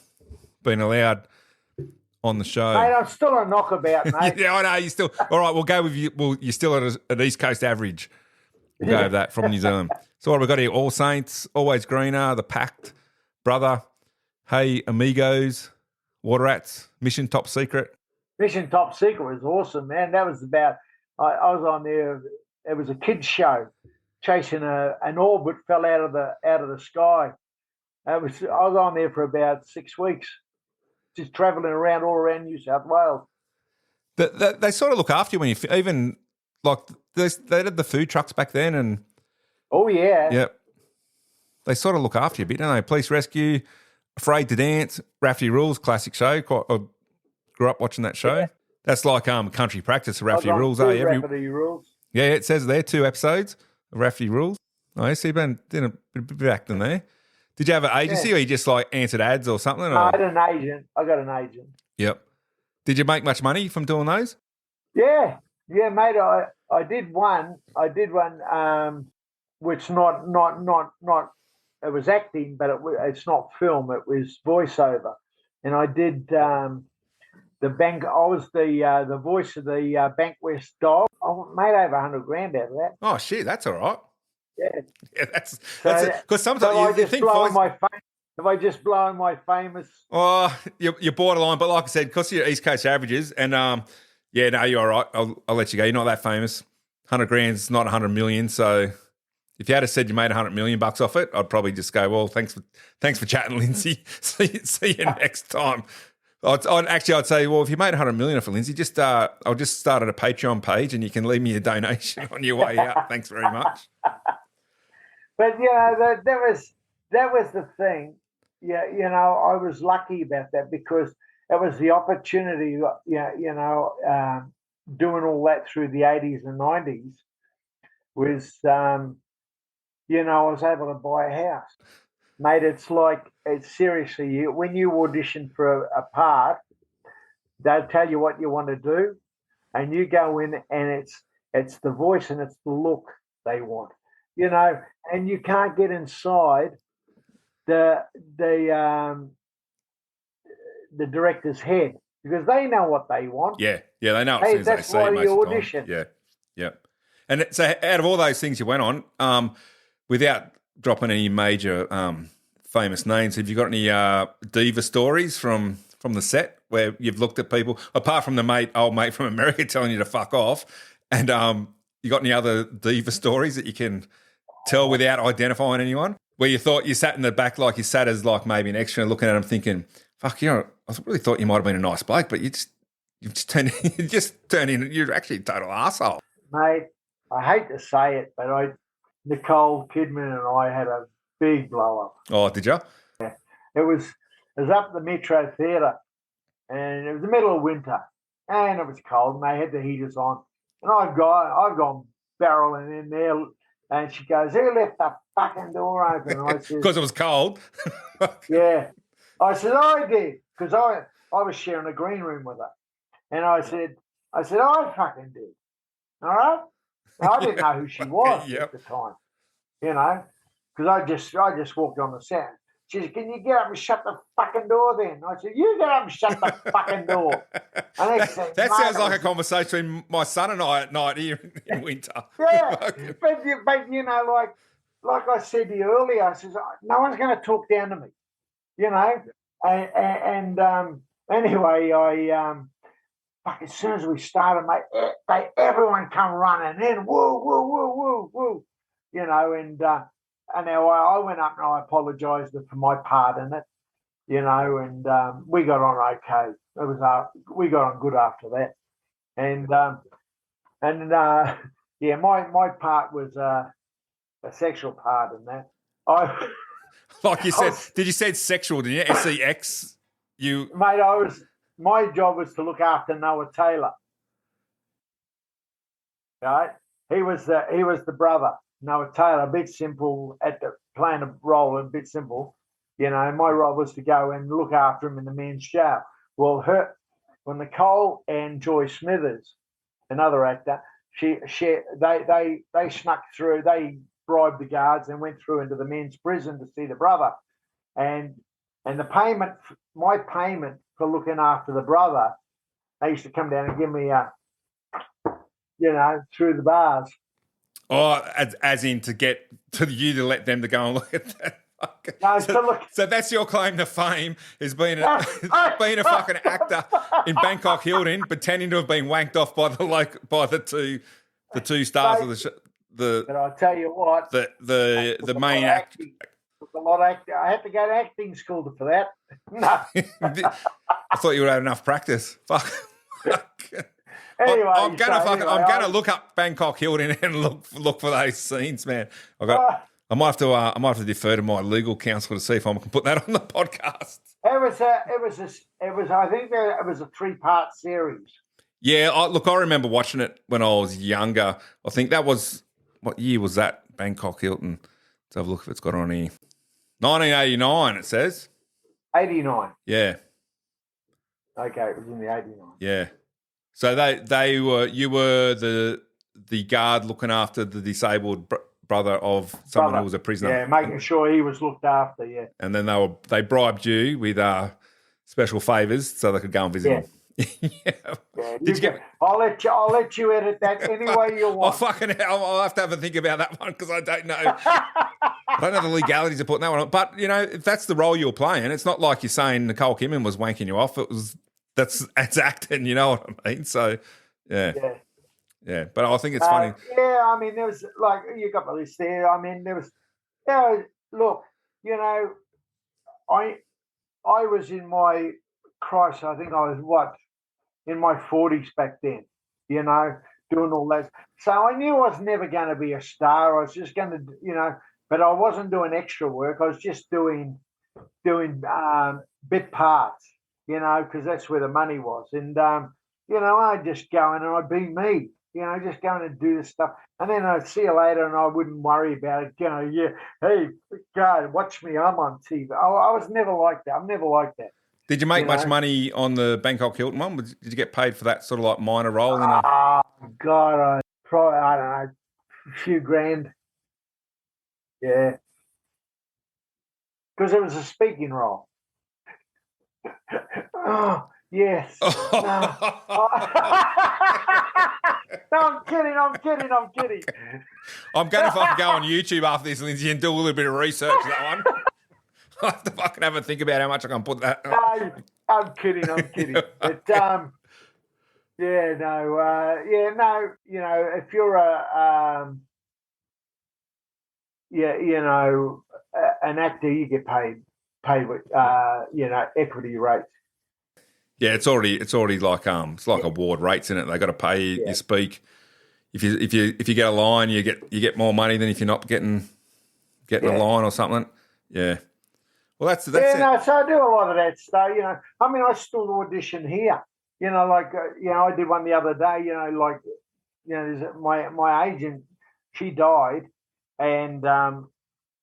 being allowed on the show. Mate, I'm still a knockabout, mate. Yeah, I know you're still. All right, we'll go with you. Well, you're still at an East Coast average. We'll go with that from New Zealand. So what have we got here? All Saints, Always Greener, The Pact, Brother, Hey Amigos, Water Rats, Mission Top Secret. Mission Top Secret was awesome, man. That was about. I was on there. It was a kids show, chasing an orb that fell out of the sky. I was on there for about 6 weeks, just travelling around all around New South Wales. They sort of look after you when you even like they had the food trucks back then, and oh yeah, they sort of look after you a bit, don't they? Police Rescue, Afraid to Dance, Rafferty Rules, classic show. I grew up watching that show. Yeah. That's like Country Practice, Rafferty Rules. Rafferty Rules. Yeah, it says there 2 episodes of Rafferty Rules. Oh, I see, you've been doing a bit of acting there. Did you have an agency or you just like answered ads or something? No, I had an agent. I got an agent. Yep. Did you make much money from doing those? Yeah, mate. I did one. Which not. It was acting, but it's not film. It was voiceover, and I did the bank. I was the voice of the Bank West dog. I made over $100,000 out of that. Oh shit, that's all right. Yeah, that's because sometimes so you think voice. Have I just blown my famous? Oh, you're borderline, but like I said, because you're East Coast averages, and no, you're all right. I'll let you go. You're not that famous. 100 grand's not 100 million. So if you had said you made $100 million off it, I'd probably just go, well, thanks for chatting, Lindsay. see you next time. I'd say, well, if you made 100 million off it, Lindsay, I'll just start at a Patreon page, and you can leave me a donation on your way out. Thanks very much. But that was the thing. Yeah, I was lucky about that because it was the opportunity. Doing all that through the 80s and 90s was, I was able to buy a house. Mate, it's seriously, when you audition for a part, they'll tell you what you want to do, and you go in, and it's the voice and it's the look they want, and you can't get inside the director's head because they know what they want. Yeah, they know as soon as they see it most of the time. Yeah. And so out of all those things you went on, without dropping any major famous names, have you got any diva stories from the set where you've looked at people, apart from the old mate from America telling you to fuck off, and you got any other diva stories that you can tell without identifying anyone? Where you thought you sat in the back, like you sat as like maybe an extra, looking at him thinking, fuck, I really thought you might have been a nice bloke, but you just turned in, you're actually a total arsehole. Mate, I hate to say it, but Nicole Kidman and I had a big blow up. Oh, did you? Yeah. It was up at the Metro Theatre, and it was the middle of winter, and it was cold, and they had the heaters on. And I've gone barreling in there, and she goes, "Who left the fucking door open?" And I said, because it was cold. Yeah. I said, I did, because I was sharing a green room with her. And I said, I fucking did. All right? Now, I didn't know who she was at the time, because I just walked on the set. She said, "Can you get up and shut the fucking door then?" I said, "You get up and shut the fucking door." And that sounds like a conversation between my son and I at night here in winter. Yeah, but like I said to you earlier, I says, no one's going to talk down to me, And anyway, as soon as we started, mate, everyone come running in, woo, woo, woo, woo, woo, and now I went up and I apologised for my part in it, and we got on okay. We got on good after that, and my part was a sexual part in that. Like you said, did you say sexual? Did you SEX? Mate, my job was to look after Noah Taylor. Right, he was the brother. Noah Taylor, a bit simple playing a role, a bit simple. My role was to go and look after him in the men's shower. Well, Nicole and Joy Smithers, another actor, they snuck through. They bribed the guards and went through into the men's prison to see the brother, and my payment for looking after the brother, they used to come down and give me through the bars. Oh, as in to get to you to let them to go and look at that. No, so that's your claim to fame, is being a fucking actor in Bangkok Hilton, pretending to have been wanked off by the two stars of the show. But I'll tell you what, the main actor. A lot of acting. I had to go to acting school for that. No, I thought you would have enough practice. Fuck. Anyway, I'm gonna look up Bangkok Hilton and look for those scenes, man. I might have to defer to my legal counsel to see if I can put that on the podcast. I think it was a 3-part series. Yeah, I remember watching it when I was younger. I think that was, what year was that? Bangkok Hilton. Let's have a look if it's got on here. 1989, it says. 89. Yeah. Okay, it was in the 89. Yeah. So you were the guard looking after the disabled brother of someone who was a prisoner. Yeah, making sure he was looked after, yeah. And then they bribed you with special favours so they could go and visit him. Yeah, Did you get? I'll let you edit that any way you want. Fucking hell, I'll have to have a think about that one because I don't know. I don't know the legalities of putting that one on. But if that's the role you're playing, it's not like you're saying Nicole Kidman was wanking you off. That's acting. You know what I mean? So yeah. But I think it's funny. Yeah, I mean, there was you got the list there. I mean, there was. Look, I was in my Christ. I think I was in my 40s back then, doing all that. So I knew I was never going to be a star. I was just going to, but I wasn't doing extra work. I was just doing bit parts, because that's where the money was. And, I'd just go in and I'd be me, just going and do this stuff. And then I'd see you later and I wouldn't worry about it. Hey, God, watch me. I'm on TV. I was never like that. I'm never like that. Did you make much money on the Bangkok Hilton one? Did you get paid for that sort of like minor role? Oh, God, probably, I don't know, a few grand. Yeah. Because it was a speaking role. Oh, yes. No. No, I'm kidding. I'm going to fucking go on YouTube after this, Lindsay, and do a little bit of research on that one. I have to fucking have a think about how much I can put that. No, I'm kidding. But, if you're an actor, you get paid with, equity rates. Yeah, it's already like it's like award rates in it. They got to pay you. You speak. If you get a line, you get more money than if you're not getting a line or something. Yeah. Well, that's it. So I do a lot of that stuff. I mean, I still audition here. I did one the other day. There's my agent. She died, and I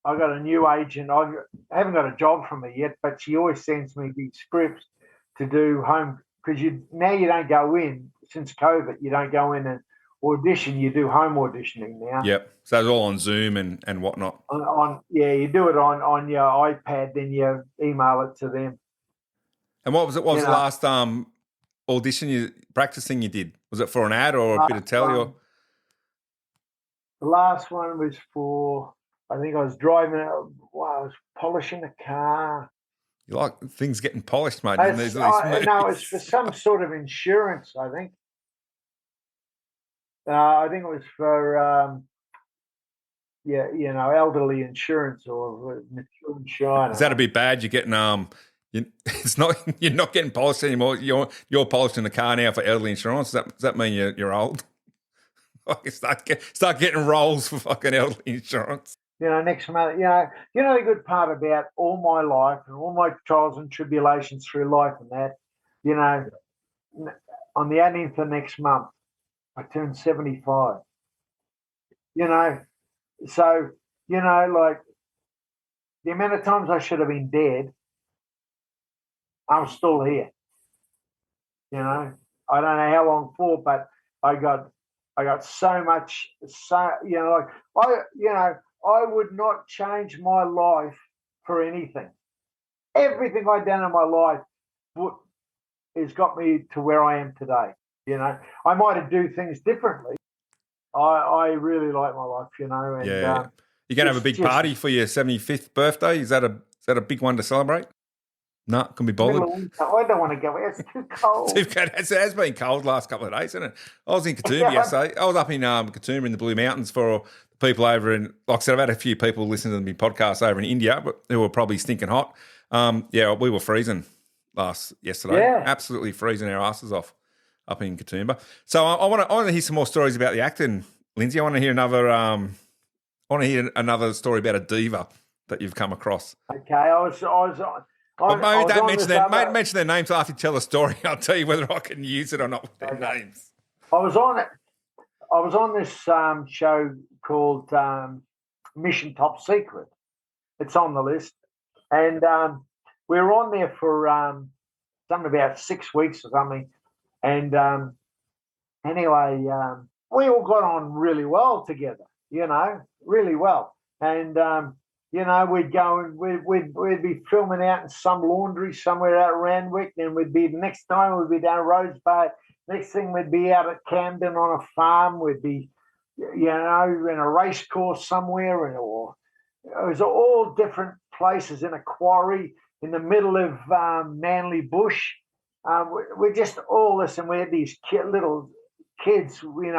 got a new agent. I haven't got a job from her yet, but she always sends me these scripts to do home because you don't go in since COVID. You don't go in and audition. You do home auditioning now. Yep. So it's all on Zoom and whatnot. You do it on your iPad, then you email it to them. And what was it? What was the last audition practicing you did? Was it for an ad or a bit of telly? Or the last one was for. I think I was driving. I was polishing a car. You like things getting polished, mate? No, it's for some sort of insurance. I think. I think it was for elderly insurance or mature insurance. Is that a bit bad? You're getting you're not getting polished anymore. You're polishing the car now for elderly insurance. Does that mean you're old? Start getting rolls for fucking elderly insurance. Next month. The good part about all my life and all my trials and tribulations through life and that, on the 18th of next month, I turned 75. So, like the amount of times I should have been dead, I'm still here. I don't know how long for, but I got so much. I would not change my life for anything. Everything I've done in my life has got me to where I am today. I might have do things differently. I really like my life, And, you're going to have a big party for your 75th birthday. Is that a big one to celebrate? No, can be bothered. I don't want to go. It's too cold. It has been cold the last couple of days, hasn't it? I was in Katoomba yesterday. I was up in Katoomba in the Blue Mountains for people over in, like I said, I've had a few people listen to my podcast over in India, but who were probably stinking hot. We were freezing yesterday. Yeah. Absolutely freezing our asses off up in Katoomba. So I want to hear some more stories about the acting, Lindsay. I want to hear another story about a diva that you've come across. Okay, But maybe don't mention their names after you tell the story. I'll tell you whether I can use it or not with their names. I was on this show called Mission Top Secret. It's on the list. And we were on there for something about 6 weeks or something. And anyway, we all got on really well together, really well. And, we'd go and we'd be filming out in some laundry somewhere out of Randwick. Then the next time we'd be down Rhodes Bay. Next thing we'd be out at Camden on a farm. We'd be, in a race course somewhere, or it was all different places, in a quarry in the middle of Manly Bush. We just all listen. We had these little kids, we're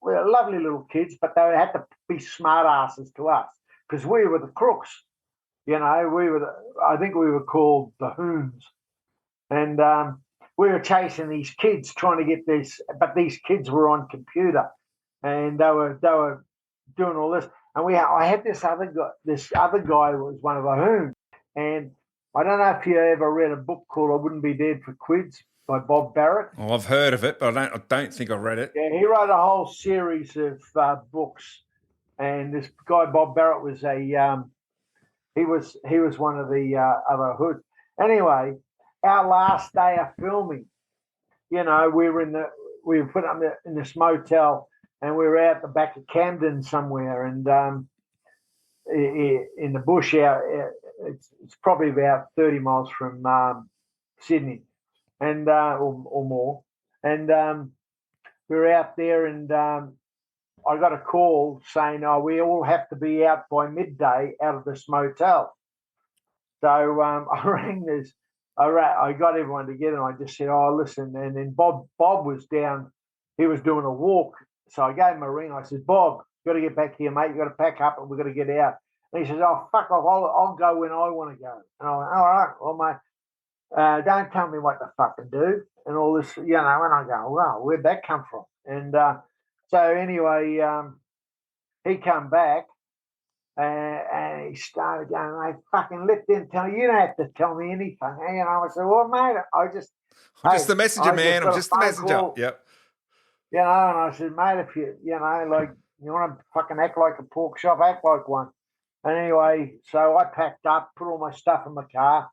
lovely little kids, but they had to be smart asses to us because we were the crooks. I think we were called the Hoons, and we were chasing these kids, trying to get this, but these kids were on computer, and they were doing all this. And I had this other guy. This other guy was one of the Hoons, and I don't know if you ever read a book called "I Wouldn't Be Dead for Quids" by Bob Barrett. Oh, I've heard of it, but I don't think I've read it. Yeah, he wrote a whole series of books, and this guy Bob Barrett was he was one of the other Hoods. Anyway, our last day of filming, we were put up in this motel, and we were out the back of Camden somewhere, and in the bush out. It's probably about 30 miles from Sydney, and or more. And we were out there, and I got a call saying, "Oh, we all have to be out by midday out of this motel." So I rang this. I got everyone together, and I just said, "Oh, listen." And then Bob was down. He was doing a walk, so I gave him a ring. I said, "Bob, you got to get back here, mate. You got to pack up, and we got to get out." And he says, "Oh, fuck off. I'll go when I want to go." And I went, "All right, well, mate, don't tell me what to fucking do." And all this, and I go, "Well, where'd that come from?" And so anyway, he come back and he started going, "I fucking let them tell you. You don't have to tell me anything." And I said, "Well, mate, I'm just the messenger, man. I'm just the messenger." Call. Yep. And I said, "Mate, if you want to fucking act like a pork chop, act like one." And anyway, so I packed up, put all my stuff in my car,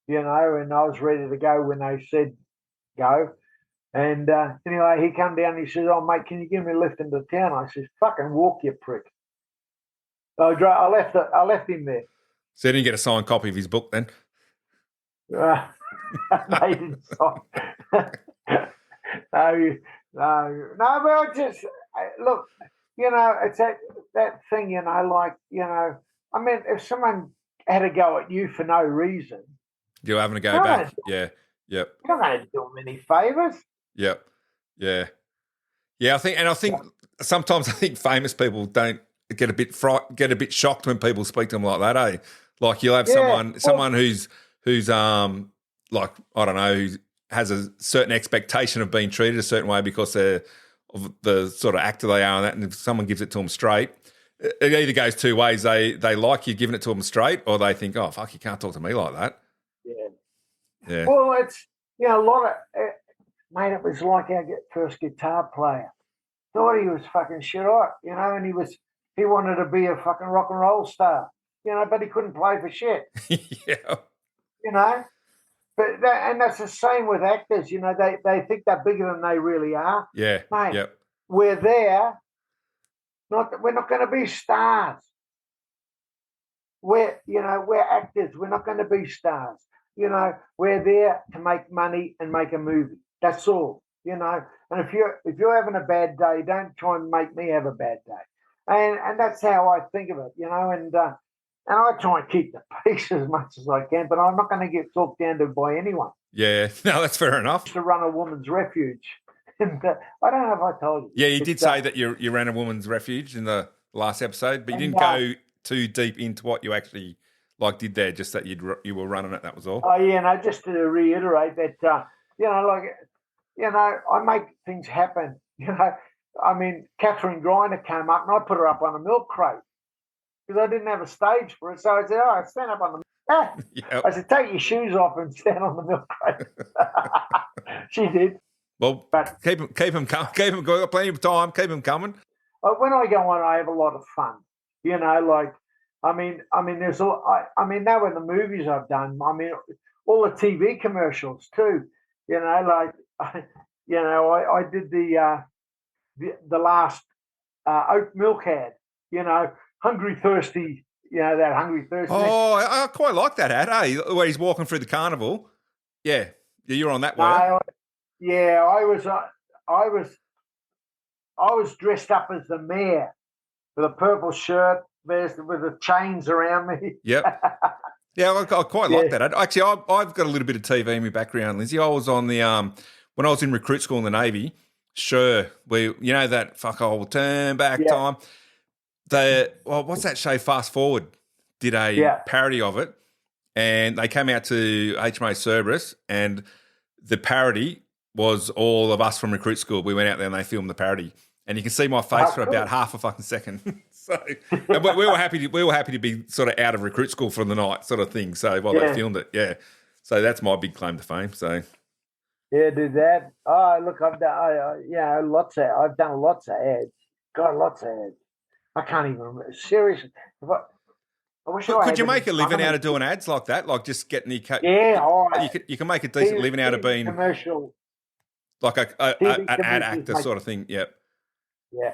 and I was ready to go when they said go. And anyway, he come down and he says, "Oh, mate, can you give me a lift into town?" I says, "Fucking walk, you prick." I left him there. So you didn't get a signed copy of his book then? They didn't sign. No, but I just, look, it's that thing, I mean, if someone had a go at you for no reason. You're having to go back. Yeah. Yep. You're not going to do them any favours. Yep. Yeah. Yeah, I think sometimes famous people don't get a bit shocked when people speak to them like that, eh? Like you'll have someone who's like, I don't know, who has a certain expectation of being treated a certain way because they're of the sort of actor they are and that, and if someone gives it to them straight, it either goes two ways. They like you giving it to them straight, or they think, "Oh, fuck, you can't talk to me like that." Yeah. Well, it's, a lot of, mate, it was like our first guitar player. Thought he was fucking shit hot, and he wanted to be a fucking rock and roll star, but he couldn't play for shit. Yeah. But that's the same with actors, they think they're bigger than they really are. Yeah. Mate, yep. we're there. We're not going to be stars. We're actors. We're not going to be stars. We're there to make money and make a movie. That's all. And if you're having a bad day, don't try and make me have a bad day. And that's how I think of it. And I try and keep the peace as much as I can, but I'm not going to get talked down to by anyone. Yeah, no, that's fair enough. To run a woman's refuge. And I don't know if I told you. Yeah, you did say that you ran a woman's refuge in the last episode, but you didn't go too deep into what you actually did there. Just that you were running it. That was all. Oh yeah, no. Just to reiterate that, I make things happen. I mean, Catherine Griner came up and I put her up on a milk crate because I didn't have a stage for it. So I said, "Oh, stand up on the." Yep. I said, "Take your shoes off and stand on the milk crate." She did. Well, but keep them coming. Got plenty of time. Keep them coming. When I go on, I have a lot of fun. there's I mean, that were the movies I've done. I mean, all the TV commercials too. You know, like I did the last oat milk ad. You know, hungry, thirsty. You know, that hungry, thirsty. Oh, I quite like that ad, where he's walking through the carnival. Yeah, you're on that, were you? Yeah, I was dressed up as the mayor with a purple shirt, with the chains around me. Yep. Yeah, I quite like that. Actually, I've got a little bit of TV in my background, Lindsay. I was on the when I was in recruit school in the Navy. Sure, that fuck, I will turn back time. What's that show? Fast Forward did a parody of it, and they came out to HMA Cerberus, and the parody was all of us from recruit school. We went out there and they filmed the parody, and you can see my face for about half a fucking second. So, and we were happy to be sort of out of recruit school for the night, sort of thing. So while they filmed it, so that's my big claim to fame. So do that. Oh, look, I've done I've done lots of ads. Got lots of ads. I can't even remember. Seriously, could you make a living out of doing ads like that? Like just getting you can make a decent living out of being commercial, like an ad actor sort of thing. Yep. Yeah,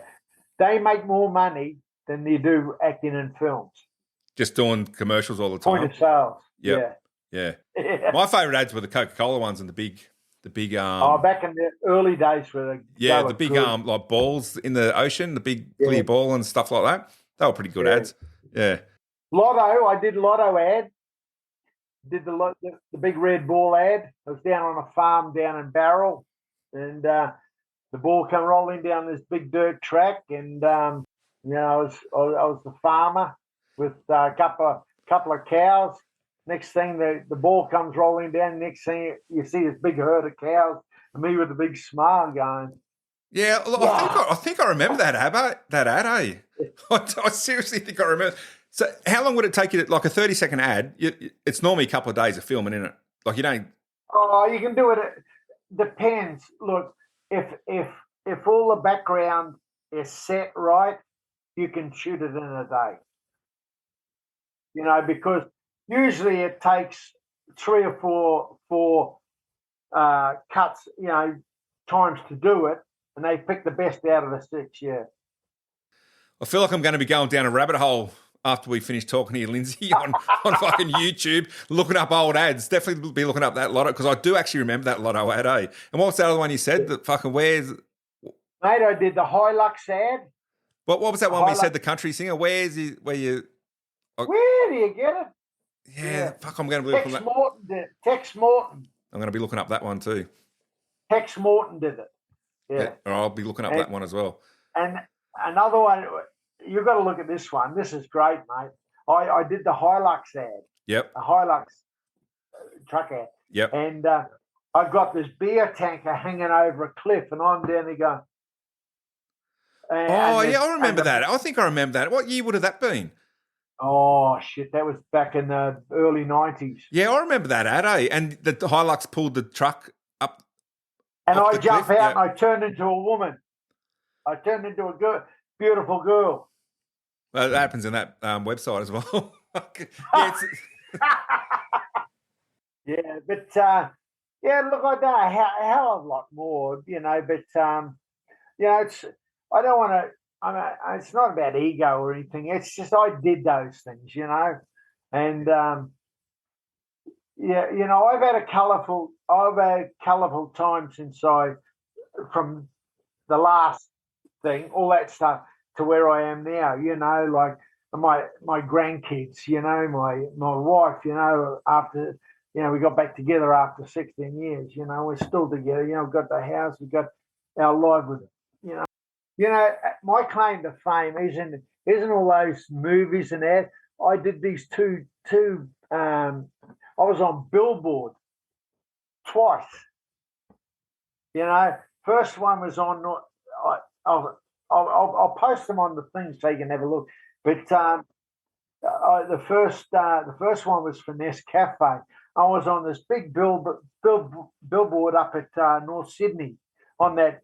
they make more money than they do acting in films. Just doing commercials all the time. Point of sales. Yep. Yeah. My favourite ads were the Coca-Cola ones and the big. Back in the early days where the big like balls in the ocean, the big clear ball and stuff like that. They were pretty good ads. Yeah. Lotto, I did Lotto ad. Did the big red ball ad. I was down on a farm down in Barrel, and the ball came rolling down this big dirt track, and I was the farmer with a couple of cows. Next thing, the ball comes rolling down. Next thing, you see this big herd of cows, and me with a big smile going. Yeah, look, I think I remember that ad. I seriously think I remember. So, how long would it take you to, like a 30-second ad? It's normally a couple of days of filming, isn't it? Like you don't. Oh, you can do it. It depends. Look, if all the background is set right, you can shoot it in a day. You know, because usually it takes 3 or 4 cuts, times to do it, and they pick the best out of the 6. Yeah. I feel like I'm going to be going down a rabbit hole after we finish talking to you, Lindsay, on fucking YouTube, looking up old ads. Definitely be looking up that Lotto, because I do actually remember that Lotto ad, eh? And what was the other one you said? That fucking Mate, I did the Hilux ad. What was that one we said, the country singer? Where do you get it? Yeah, fuck, I'm going to be looking at that. Tex Morton. I'm going to be looking up that one too. Tex Morton did it. Yeah. Or I'll be looking up that one as well. And another one, you've got to look at this one. This is great, mate. I did the Hilux ad. Yep. The Hilux truck ad. Yep. And I've got this beer tanker hanging over a cliff, and I'm down there going. I remember that. I think I remember that. What year would have that been? Oh, shit. That was back in the early 90s. Yeah, I remember that ad, eh? And the Hilux pulled the truck up. And I jumped out and I turned into a woman. I turned into a beautiful girl. Well, that happens in that website as well. Yeah, but, look, I don't know how a lot more, but, it's, I don't want to, it's not about ego or anything. It's just I did those things, and I've had a colourful time since from the last thing, all that stuff, to where I am now. Like my grandkids, my wife, after we got back together after 16 years. We're still together. We've got the house, we've got our livelihood. My claim to fame isn't all those movies and ads. I did these two. I was on Billboard twice. First one was on. I'll post them on the thing so you can have a look. But the first one was for Nescafe. I was on this big billboard up at North Sydney on the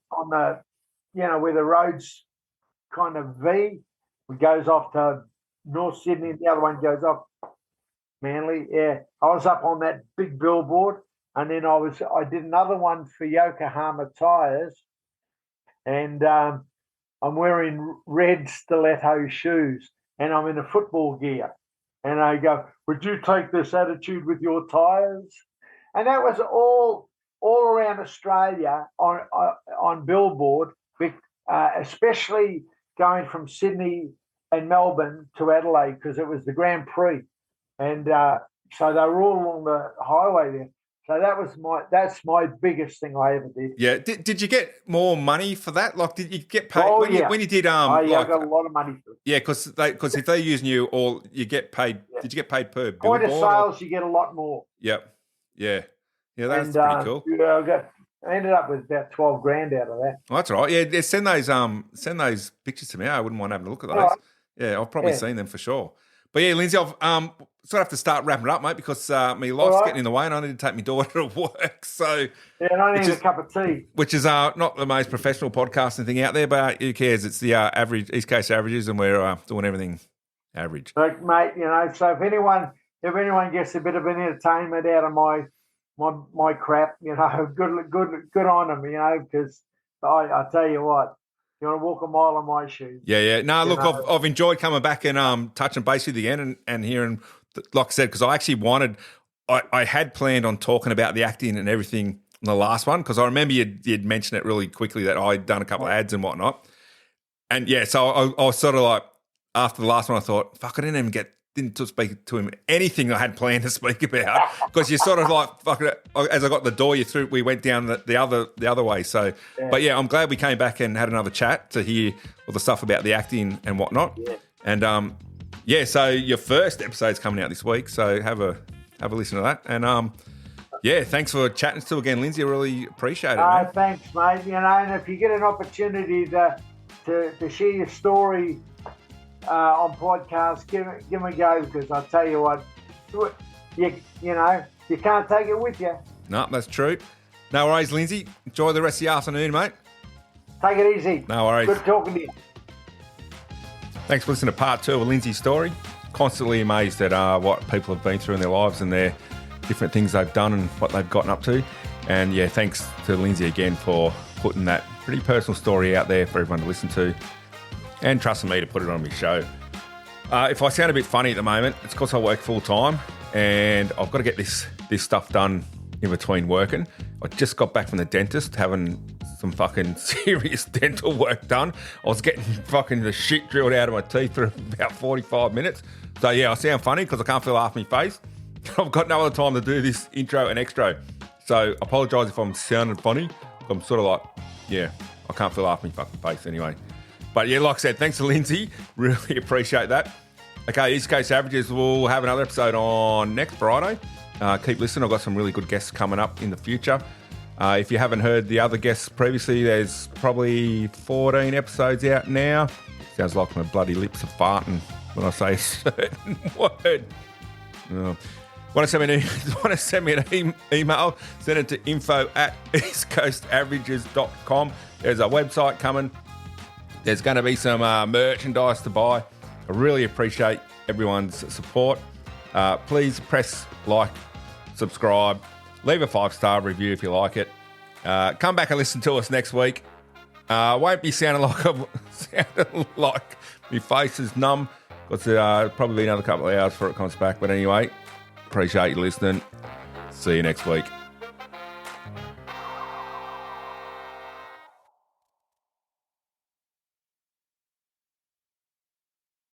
where the road's kind of V. It goes off to North Sydney, and the other one goes up Manly. Yeah, I was up on that big billboard, and then I did another one for Yokohama Tires, and I'm wearing red stiletto shoes, and I'm in a football gear, and I go, "Would you take this attitude with your tires?" And that was all around Australia on billboard, especially going from Sydney and Melbourne to Adelaide, because it was the Grand Prix, and so they were all along the highway there. So that's my biggest thing I ever did. Yeah. Did you get more money for that? Like, did you get paid Oh, when you did? I got a lot of money for it. Yeah, because if they're using you, all you get paid. Yeah. Did you get paid per point billboard? Of sales? You get a lot more. Yep. Yeah. That's pretty cool. Yeah, I ended up with about 12 grand out of that. Well, that's all right. Yeah, send those pictures to me. I wouldn't mind having a look at those. Right. Yeah, I've probably seen them for sure. But yeah, Lindsay, I've sort of have to start wrapping it up, mate, because my life's getting in the way, and I need to take my daughter to work. So and I need a cup of tea, which is not the most professional podcasting thing out there, but who cares? It's the average East Coast averages, and we're doing everything average. Like, mate, so if anyone gets a bit of an entertainment out of my crap, good on them, because I tell you what. You want to walk a mile in my shoes? Yeah. No, look, I've enjoyed coming back and touching base with you again and hearing, like I said, because I actually I had planned on talking about the acting and everything in the last one, because I remember you'd mentioned it really quickly that I'd done a couple of ads and whatnot. And yeah, so I was sort of like, after the last one, I thought, fuck, I didn't speak to him anything I had planned to speak about, because you sort of like, fuck it, as I got the door, we went down the other way. So, But yeah, I'm glad we came back and had another chat to hear all the stuff about the acting and whatnot. Yeah. And so your first episode's coming out this week, so have a listen to that. And thanks for chatting still again, Lindsay. I really appreciate it, man. Thanks, mate. And if you get an opportunity to share your story on podcasts, give them a go, because I tell you what, you can't take it with you. No, that's true. No worries, Lindsay. Enjoy the rest of the afternoon, mate. Take it easy. No worries. Good talking to you. Thanks for listening to part 2 of Lindsay's story. Constantly amazed at what people have been through in their lives and their different things they've done and what they've gotten up to. And yeah, thanks to Lindsay again for putting that pretty personal story out there for everyone to listen to, and trusting me to put it on my show. If I sound a bit funny at the moment, it's because I work full time and I've got to get this stuff done in between working. I just got back from the dentist having some fucking serious dental work done. I was getting fucking the shit drilled out of my teeth for about 45 minutes. So yeah, I sound funny because I can't feel half my face. I've got no other time to do this intro and extra. So I apologise if I'm sounding funny. I'm sort of like, I can't feel half my fucking face anyway. But yeah, like I said, thanks to Lindsay. Really appreciate that. Okay, East Coast Averages, we'll have another episode on next Friday. Keep listening. I've got some really good guests coming up in the future. If you haven't heard the other guests previously, there's probably 14 episodes out now. Sounds like my bloody lips are farting when I say a certain word. Want to send me an email, send it to info@eastcoastaverages.com. There's a website coming. There's going to be some merchandise to buy. I really appreciate everyone's support. Please press like, subscribe, leave a 5-star review if you like it. Come back and listen to us next week. Won't be sounding like my face is numb. It's probably another couple of hours before it comes back. But anyway, appreciate you listening. See you next week.